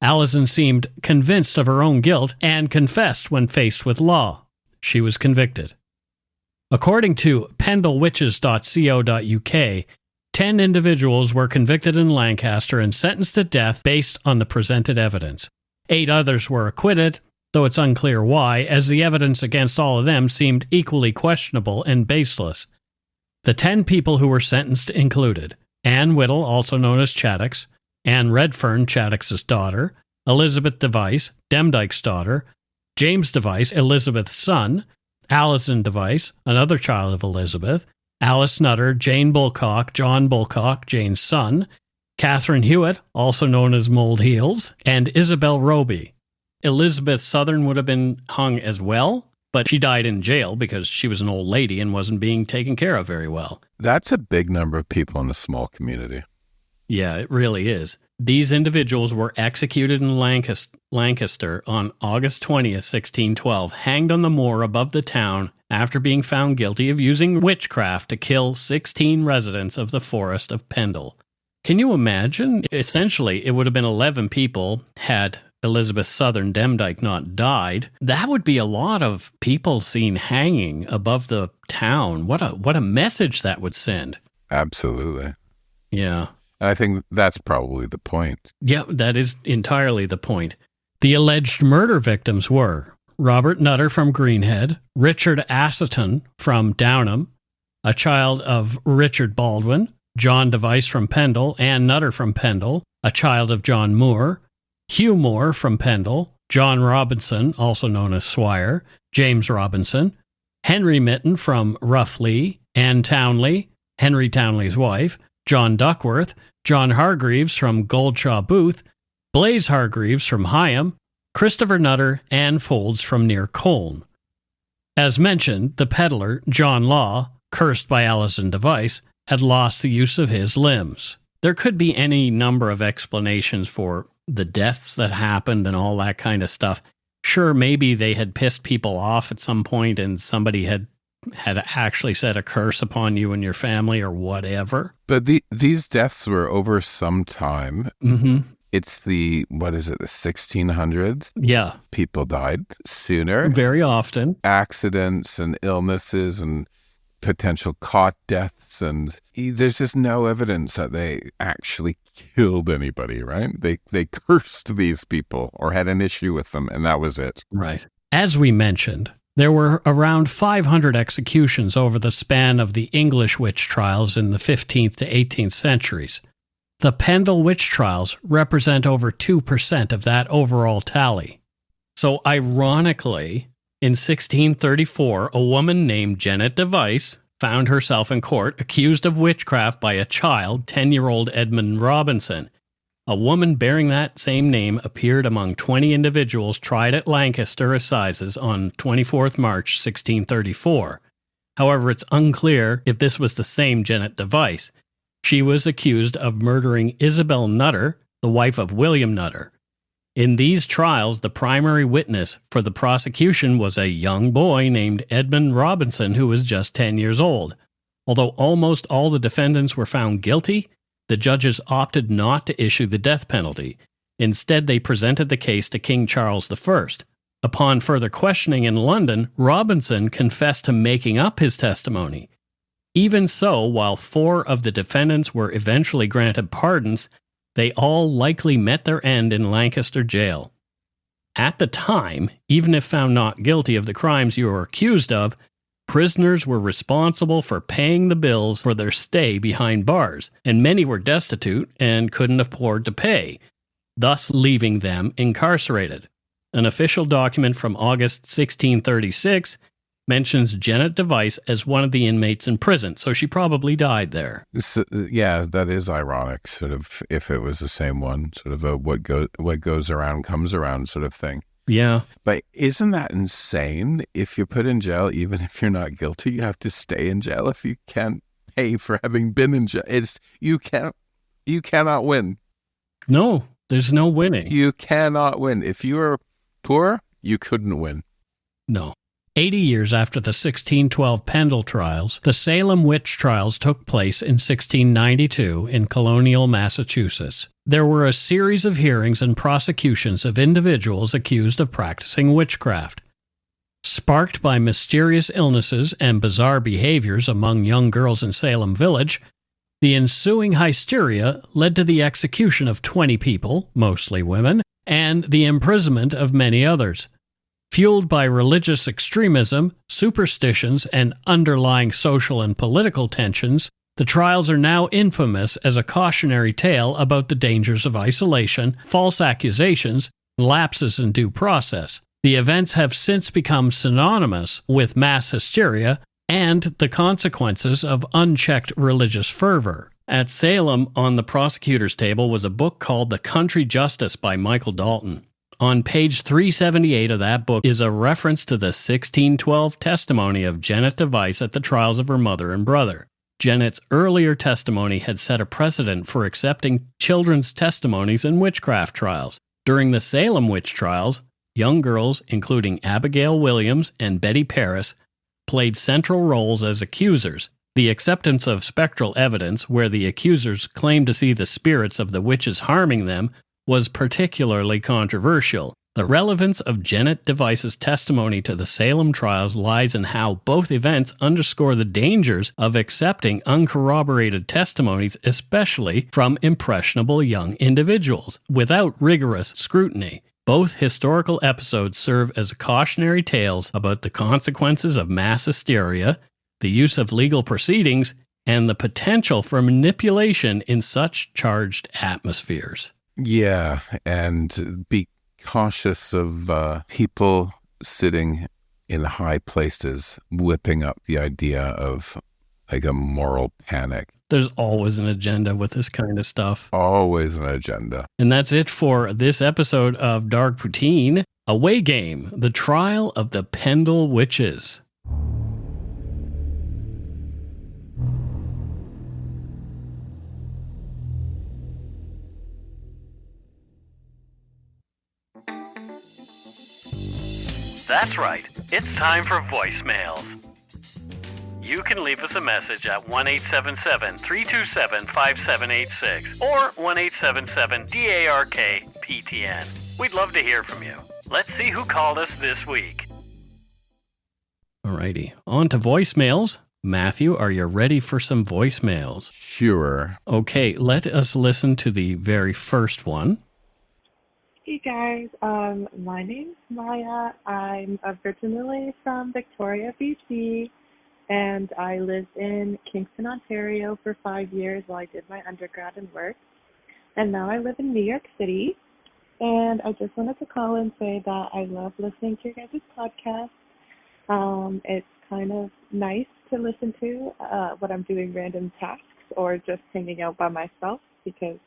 Alison seemed convinced of her own guilt and confessed when faced with Law. She was convicted. According to pendlewitches.co.uk, 10 individuals were convicted in Lancaster and sentenced to death based on the presented evidence. 8 others were acquitted, though it's unclear why, as the evidence against all of them seemed equally questionable and baseless. The 10 people who were sentenced included Anne Whittle, also known as Chattox, Anne Redfern, Chattox's daughter, Elizabeth Device, Demdike's daughter, James Device, Elizabeth's son, Alison Device, another child of Elizabeth, Alice Nutter, Jane Bulcock, John Bulcock, Jane's son, Catherine Hewitt, also known as Mould Heels, and Isabel Roby. Elizabeth Southern would have been hung as well, but she died in jail because she was an old lady and wasn't being taken care of very well. That's a big number of people in a small community. Yeah, it really is. These individuals were executed in Lancaster on August 20th, 1612, hanged on the moor above the town after being found guilty of using witchcraft to kill 16 residents of the forest of Pendle. Can you imagine? Essentially, it would have been 11 people had Elizabeth Southern Demdike not died. That would be a lot of people seen hanging above the town. What a message that would send. Absolutely. Yeah. And I think that's probably the point. Yeah, that is entirely the point. The alleged murder victims were Robert Nutter from Greenhead, Richard Asseton from Downham, a child of Richard Baldwin, John Device from Pendle, Anne Nutter from Pendle, a child of John Moore, Hugh Moore from Pendle, John Robinson, also known as Swire, James Robinson, Henry Mitten from Roughlee, Anne Townley, Henry Townley's wife, John Duckworth, John Hargreaves from Goldshaw Booth, Blaise Hargreaves from Higham, Christopher Nutter, and Folds from near Colne. As mentioned, the peddler, John Law, cursed by Alison Device, had lost the use of his limbs. There could be any number of explanations for the deaths that happened and all that kind of stuff. Sure, maybe they had pissed people off at some point and somebody had actually said a curse upon you and your family or whatever. But these deaths were over some time. Mm-hmm. It's the 1600s? Yeah. People died sooner. Very often. Accidents and illnesses and potential caught deaths, and there's just no evidence that they actually killed anybody, right? They cursed these people or had an issue with them, and that was it. Right. As we mentioned, there were around 500 executions over the span of the English witch trials in the 15th to 18th centuries. The Pendle witch trials represent over 2% of that overall tally. So ironically, in 1634, a woman named Jennet Device found herself in court accused of witchcraft by a child, 10-year-old Edmund Robinson. A woman bearing that same name appeared among 20 individuals tried at Lancaster Assizes on 24th March 1634. However, it's unclear if this was the same Jennet Device. She was accused of murdering Isabel Nutter, the wife of William Nutter. In these trials, the primary witness for the prosecution was a young boy named Edmund Robinson, who was just 10 years old. Although almost all the defendants were found guilty, the judges opted not to issue the death penalty. Instead, they presented the case to King Charles I. Upon further questioning in London, Robinson confessed to making up his testimony. Even so, while 4 of the defendants were eventually granted pardons, they all likely met their end in Lancaster jail. At the time, even if found not guilty of the crimes you were accused of, prisoners were responsible for paying the bills for their stay behind bars, and many were destitute and couldn't afford to pay, thus leaving them incarcerated. An official document from August 1636 mentions Jennet Device as one of the inmates in prison, so she probably died there. Yeah, that is ironic, sort of, if it was the same one, sort of a what goes around comes around sort of thing. Yeah. But isn't that insane? If you're put in jail, even if you're not guilty, you have to stay in jail if you can't pay for having been in jail. You cannot win. No, there's no winning. You cannot win. If you were poor, you couldn't win. No. 80 years after the 1612 Pendle trials, the Salem witch trials took place in 1692 in colonial Massachusetts. There were a series of hearings and prosecutions of individuals accused of practicing witchcraft. Sparked by mysterious illnesses and bizarre behaviors among young girls in Salem Village, the ensuing hysteria led to the execution of 20 people, mostly women, and the imprisonment of many others. Fueled by religious extremism, superstitions, and underlying social and political tensions, the trials are now infamous as a cautionary tale about the dangers of isolation, false accusations, and lapses in due process. The events have since become synonymous with mass hysteria and the consequences of unchecked religious fervor. At Salem, on the prosecutor's table, was a book called The Country Justice by Michael Dalton. On page 378 of that book is a reference to the 1612 testimony of Jennet Device at the trials of her mother and brother. Jennet's earlier testimony had set a precedent for accepting children's testimonies in witchcraft trials. During the Salem witch trials, young girls, including Abigail Williams and Betty Paris, played central roles as accusers. The acceptance of spectral evidence, where the accusers claimed to see the spirits of the witches harming them, was particularly controversial. The relevance of Jennet Device's testimony to the Salem trials lies in how both events underscore the dangers of accepting uncorroborated testimonies, especially from impressionable young individuals, without rigorous scrutiny. Both historical episodes serve as cautionary tales about the consequences of mass hysteria, the use of legal proceedings, and the potential for manipulation in such charged atmospheres. Yeah, and be cautious of people sitting in high places whipping up the idea of like a moral panic. There's always an agenda with this kind of stuff. Always an agenda. And that's it for this episode of Dark Poutine. Away Game, the trial of the Pendle Witches. That's right. It's time for voicemails. You can leave us a message at 1-877-327-5786 or 1-877-DARK-PTN. We'd love to hear from you. Let's see who called us this week. Alrighty, on to voicemails. Matthew, are you ready for some voicemails? Sure. Okay, let us listen to the very first one. Hey guys, my name's Maya. I'm originally from Victoria, BC, and I lived in Kingston, Ontario for 5 years while I did my undergrad and work. And now I live in New York City, and I just wanted to call and say that I love listening to your guys' podcast. It's kind of nice to listen to when I'm doing random tasks or just hanging out by myself because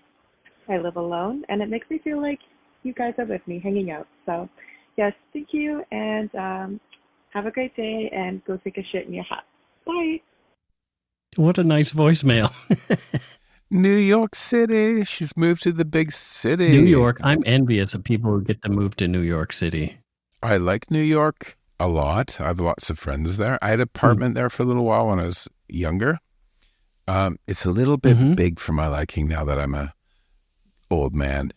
I live alone, and it makes me feel like you guys are with me hanging out. So yes, thank you, and have a great day, and go take a shit in your hat. Bye. What a nice voicemail. New York City. She's moved to the big city. New York. I'm envious of people who get to move to New York City. I like New York a lot. I have lots of friends there. I had an apartment there for a little while when I was younger. It's a little bit big for my liking now that I'm a old man.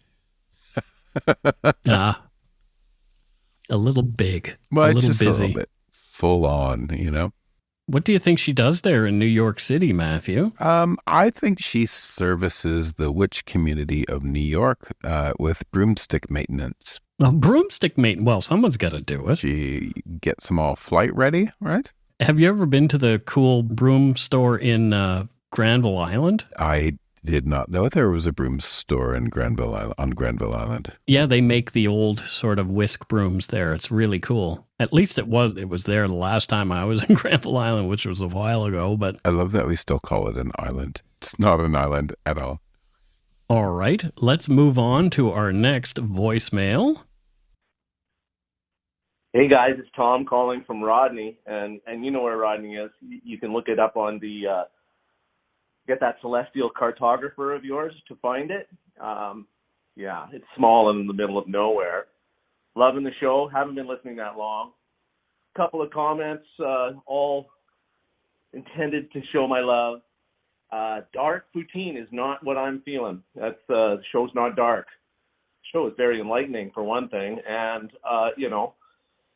A little big. Well, a it's little just busy. a little bit full on, you know? What do you think she does there in New York City, Matthew? I think she services the witch community of New York with broomstick maintenance. Well, broomstick maintenance. Well, someone's got to do it. She gets them all flight ready, right? Have you ever been to the cool broom store in Granville Island? I did not know there was a broom store in Granville Island. Yeah, they make the old sort of whisk brooms there. It's really cool. At least it was there the last time I was in Granville Island, which was a while ago. But I love that we still call it an island. It's not an island at all. All right, let's move on to our next voicemail. Hey guys, it's Tom calling from Rodney, and you know where Rodney is. You can look it up on the get that celestial cartographer of yours to find it. Yeah, it's small and in the middle of nowhere. Loving the show. Haven't been listening that long. Couple of comments, all intended to show my love. Dark poutine is not what I'm feeling. That's the show's not dark. The show is very enlightening for one thing, and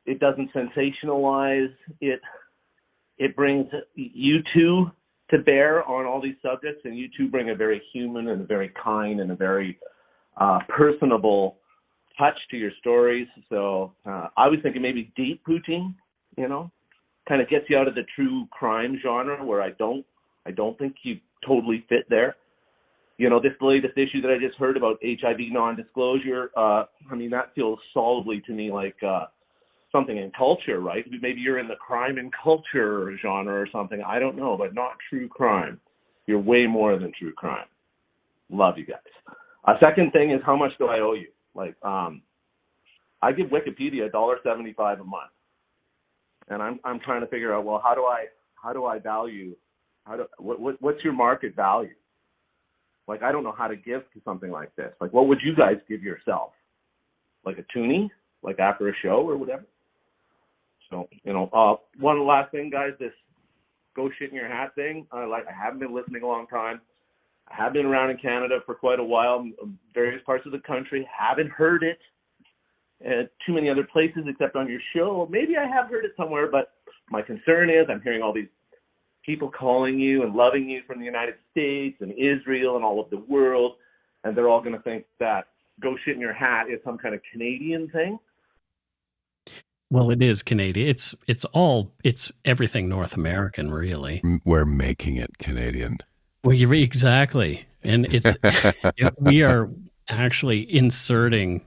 it doesn't sensationalize. It brings you two to bear on all these subjects, and you two bring a very human and a very kind and a very personable touch to your stories. So I was thinking maybe deep poutine, kind of gets you out of the true crime genre where I don't think you totally fit there. This latest issue that I just heard about HIV non-disclosure, that feels solidly to me like something in culture, right? Maybe you're in the crime and culture genre or something. I don't know, but not true crime. You're way more than true crime. Love you guys. Second thing is, how much do I owe you? I give Wikipedia $1.75 a month, and I'm trying to figure out, well, how do I value? What's your market value? I don't know how to give to something like this. What would you guys give yourself? Like a toonie? After a show or whatever? So, one last thing, guys, this go shit in your hat thing. I haven't been listening a long time. I have been around in Canada for quite a while, various parts of the country. Haven't heard it at too many other places except on your show. Maybe I have heard it somewhere, but my concern is I'm hearing all these people calling you and loving you from the United States and Israel and all of the world, and they're all going to think that go shit in your hat is some kind of Canadian thing. Well, it is Canadian. It's everything North American, really. We're making it Canadian. Well, exactly, and we are actually inserting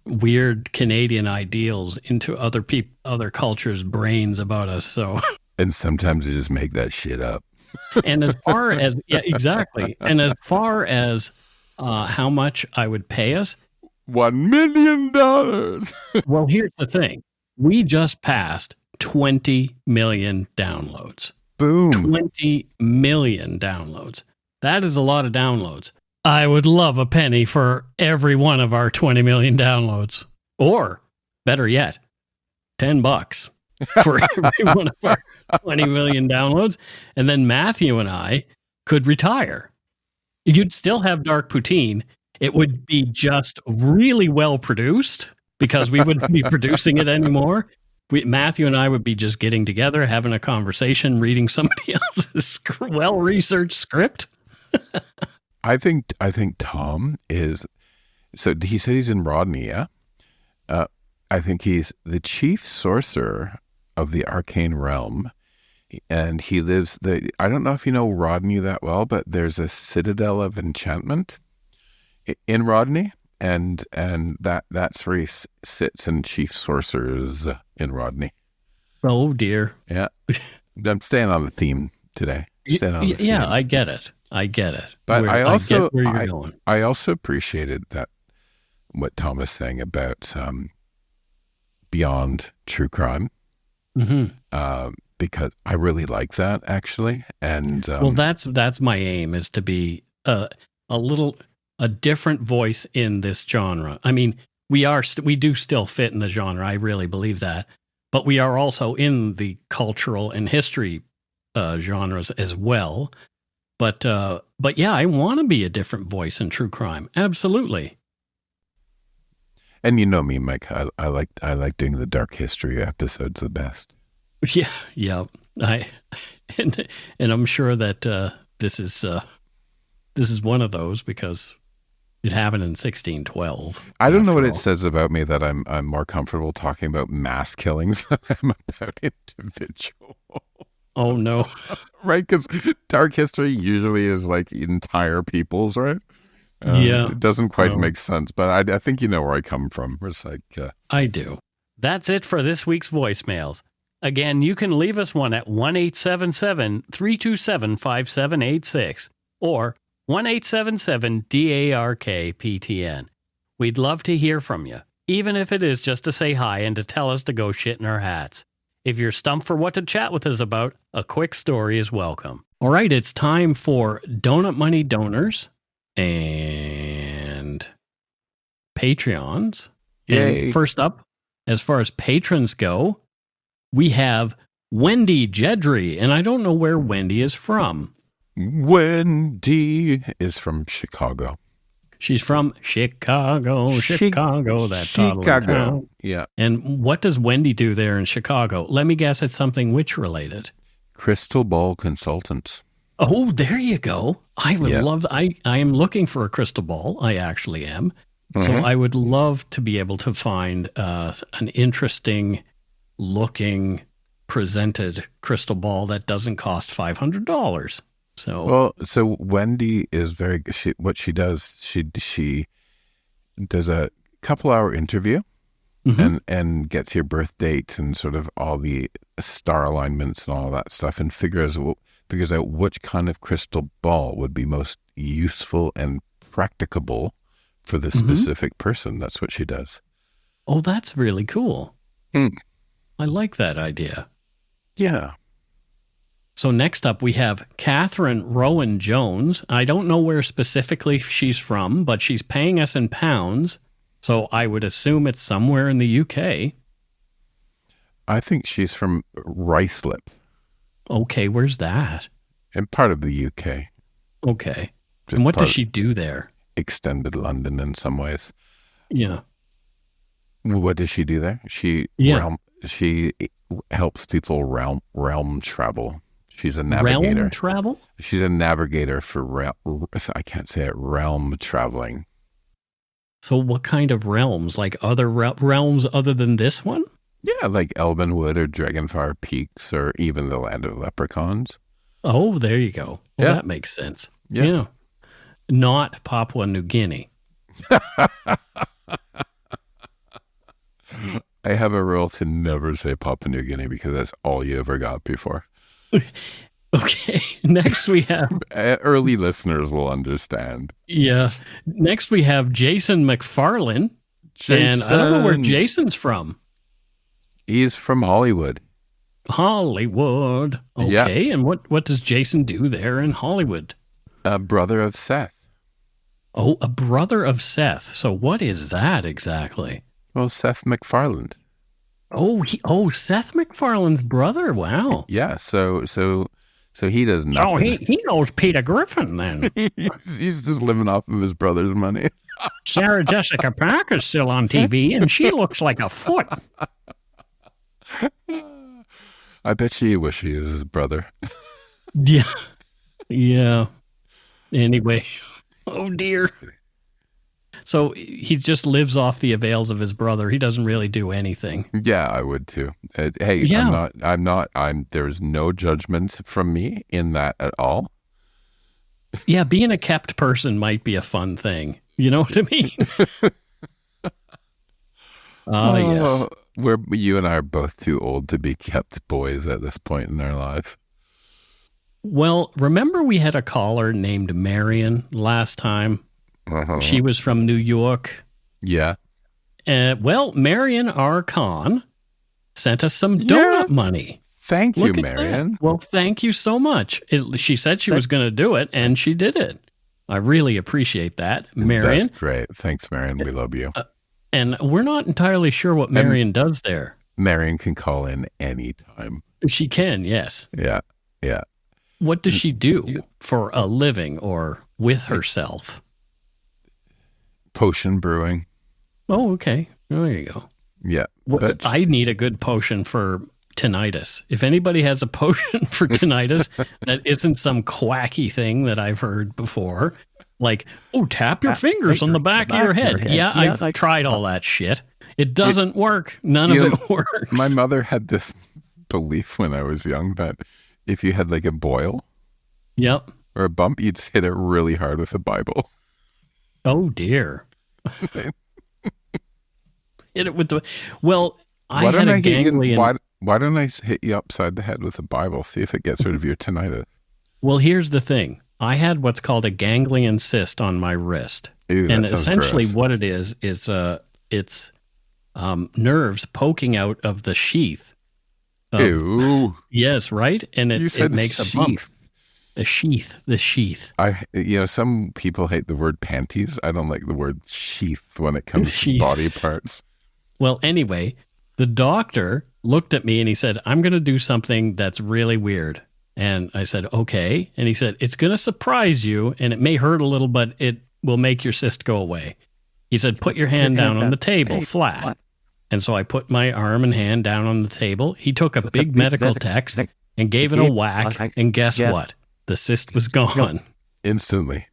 weird Canadian ideals into other cultures' brains about us. So, and sometimes you just make that shit up. And as far as exactly, and as far as how much I would pay us. $1 million. Well, here's the thing. We just passed 20 million downloads. Boom. 20 million downloads. That is a lot of downloads. I would love a penny for every one of our 20 million downloads. Or, better yet, $10 for every one of our 20 million downloads. And then Matthew and I could retire. You'd still have Dark Poutine. It would be just really well produced because we wouldn't be producing it anymore. Matthew and I would be just getting together, having a conversation, reading somebody else's well-researched script. I think Tom is. So he said he's in Rodney, yeah. I think he's the chief sorcerer of the arcane realm, and he lives. I don't know if you know Rodney that well, but there's a citadel of enchantment in Rodney, and that's where he sits in chief sorcerers in Rodney. Oh dear. Yeah, I'm staying on the theme today. Yeah, I get it. But I get where you're going. I also appreciated that what Tom is saying about beyond true crime, because I really like that actually. And well, that's my aim, is to be a different voice in this genre. I mean, we do still fit in the genre. I really believe that, but we are also in the cultural and history genres as well. But yeah, I want to be a different voice in true crime. Absolutely. And you know me, Mike. I like doing the dark history episodes the best. Yeah. I and I'm sure that this is one of those because it happened in 1612. I don't know what all. it says about me that I'm more comfortable talking about mass killings than I'm about individual. Oh no. Right? Because dark history usually is like entire peoples, right? Yeah. It doesn't quite make sense, but I think you know where I come from. It's like I do. That's it for this week's voicemails. Again, you can leave us one at 1-877-327-5786 or 1-877-DARK-PTN. We'd love to hear from you, even if it is just to say hi and to tell us to go shit in our hats. If you're stumped for what to chat with us about, a quick story is welcome. All right, it's time for Donut Money Donors and Patreons. Yay. And first up, as far as patrons go, we have Wendy Jedry, and I don't know where Wendy is from. Wendy is from Chicago. She's from Chicago, that toddler town. Yeah. And what does Wendy do there in Chicago? Let me guess, it's something witch related. Crystal ball consultants. Oh, there you go. I would love, I am looking for a crystal ball. I actually am. So I would love to be able to find an interesting looking presented crystal ball that doesn't cost $500. So Wendy is very. What she does, she does a couple-hour interview, and gets your birth date and sort of all the star alignments and all that stuff, and figures out which kind of crystal ball would be most useful and practicable for the specific person. That's what she does. Oh, that's really cool. I like that idea. Yeah. So next up, we have Catherine Rowan Jones. I don't know where specifically she's from, but she's paying us in pounds, so I would assume it's somewhere in the UK. I think she's from Ruislip. Okay, where's that? And part of the UK. Okay. Just and what does she do there? Extended London in some ways. Yeah. What does she do there? She helps people realm travel. She's a navigator. Realm travel? She's a navigator for I can't say it. Realm traveling. So what kind of realms? Like other realms other than this one? Yeah, like Elvenwood or Dragonfire Peaks or even the Land of Leprechauns. Oh, there you go. Well, that makes sense. Yeah. Not Papua New Guinea. I have a rule to never say Papua New Guinea because that's all you ever got before. Okay. Next we have... Early listeners will understand. Yeah. Next we have Jason McFarlane. And I don't know where Jason's from. He's from Hollywood. Hollywood. Okay. Yeah. And what does Jason do there in Hollywood? A brother of Seth. Oh, a brother of Seth. So what is that exactly? Well, Seth MacFarlane. Oh, Seth MacFarlane's brother. Wow. Yeah. So he does nothing. Oh, he knows Peter Griffin then. he's just living off of his brother's money. Sarah Jessica Parker's still on TV, and she looks like a foot. I bet she wish he was his brother. Yeah. Yeah. Anyway. Oh, dear. So he just lives off the avails of his brother. He doesn't really do anything. Yeah, I would too. Hey, yeah. There's no judgment from me in that at all. Yeah, being a kept person might be a fun thing. You know what I mean? Yes. You and I are both too old to be kept boys at this point in our life. Well, remember we had a caller named Marion last time? She was from New York. Yeah. Well, Marion R. Khan sent us some donut money. Thank you, Marion. Well, thank you so much. She said she was going to do it, and she did it. I really appreciate that, Marion. That's great. Thanks, Marion. We love you. And we're not entirely sure what Marion does there. Marion can call in anytime. She can, yes. Yeah, yeah. What does she do for a living or with herself? Potion brewing. Oh, okay. There you go. Yeah. I need a good potion for tinnitus. If anybody has a potion for tinnitus that isn't some quacky thing that I've heard before, like, oh, tap your fingers on the back of your head. Yeah, I've tried all that shit. It doesn't work. None of it works. My mother had this belief when I was young that if you had like a boil or a bump, you'd hit it really hard with a Bible. Oh, dear. Hit it with the... Well, I had a ganglion... Why don't I hit you upside the head with a Bible? See if it gets rid of your tinnitus. Well, here's the thing. I had what's called a ganglion cyst on my wrist. Ew, and that sounds essentially gross. what it is it's nerves poking out of the sheath. Ew. Yes, right? And it makes sheath. a bump. The sheath. Some people hate the word panties. I don't like the word sheath when it comes to body parts. Well, anyway, the doctor looked at me and he said, I'm going to do something that's really weird. And I said, okay. And he said, it's going to surprise you and it may hurt a little, but it will make your cyst go away. He said, put your hand down on the table flat. And so I put my arm and hand down on the table. He took a big medical text and gave it a whack. And guess what? The cyst was gone. Instantly.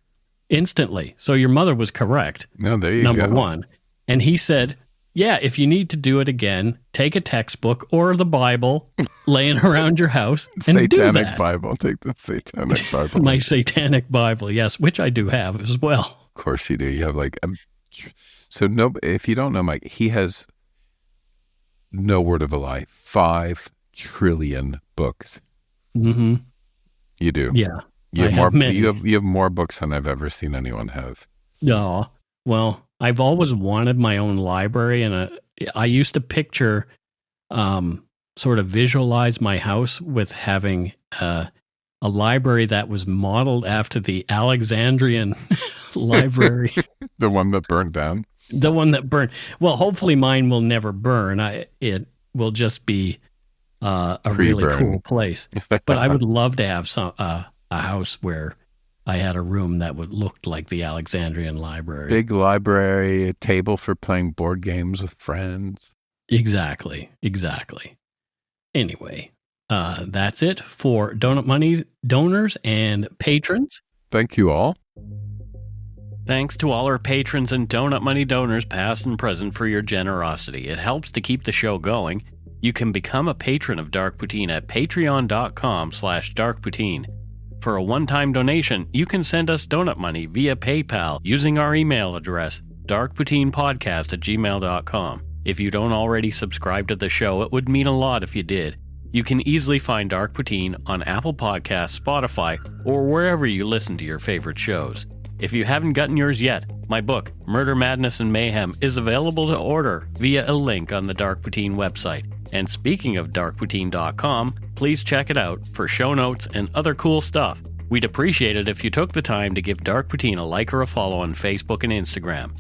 So your mother was correct. No, there you go. Number one. And he said, yeah, if you need to do it again, take a textbook or the Bible laying around your house and do that. Satanic Bible. Take the Satanic Bible. My Satanic Bible, yes, which I do have as well. Of course you do. You have if you don't know Mike, he has, no word of a lie, 5 trillion books. Mm-hmm. You do. Yeah. You have more books than I've ever seen anyone have. No. Well, I've always wanted my own library, and I used to picture, sort of visualize my house with having a library that was modeled after the Alexandrian library. The one that burned down? The one that burned. Well, hopefully mine will never burn. It will just be a really cool place. But I would love to have a house where I had a room that would look like the Alexandrian library. Big library, a table for playing board games with friends. Exactly. Anyway, that's it for Donut Money donors and patrons. Thank you all. Thanks to all our patrons and Donut Money donors, past and present, for your generosity. It helps to keep the show going. You can become a patron of Dark Poutine at patreon.com/darkpoutine. For a one-time donation, you can send us donut money via PayPal using our email address, darkpoutinepodcast@gmail.com. If you don't already subscribe to the show, it would mean a lot if you did. You can easily find Dark Poutine on Apple Podcasts, Spotify, or wherever you listen to your favorite shows. If you haven't gotten yours yet, my book, Murder, Madness, and Mayhem, is available to order via a link on the Dark Poutine website. And speaking of darkpoutine.com, please check it out for show notes and other cool stuff. We'd appreciate it if you took the time to give Dark Poutine a like or a follow on Facebook and Instagram.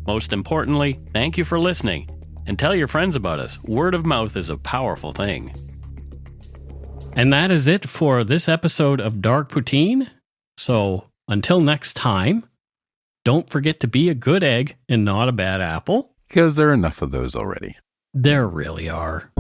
Most importantly, thank you for listening, and tell your friends about us. Word of mouth is a powerful thing. And that is it for this episode of Dark Poutine. So, until next time, don't forget to be a good egg and not a bad apple. Because there are enough of those already. There really are.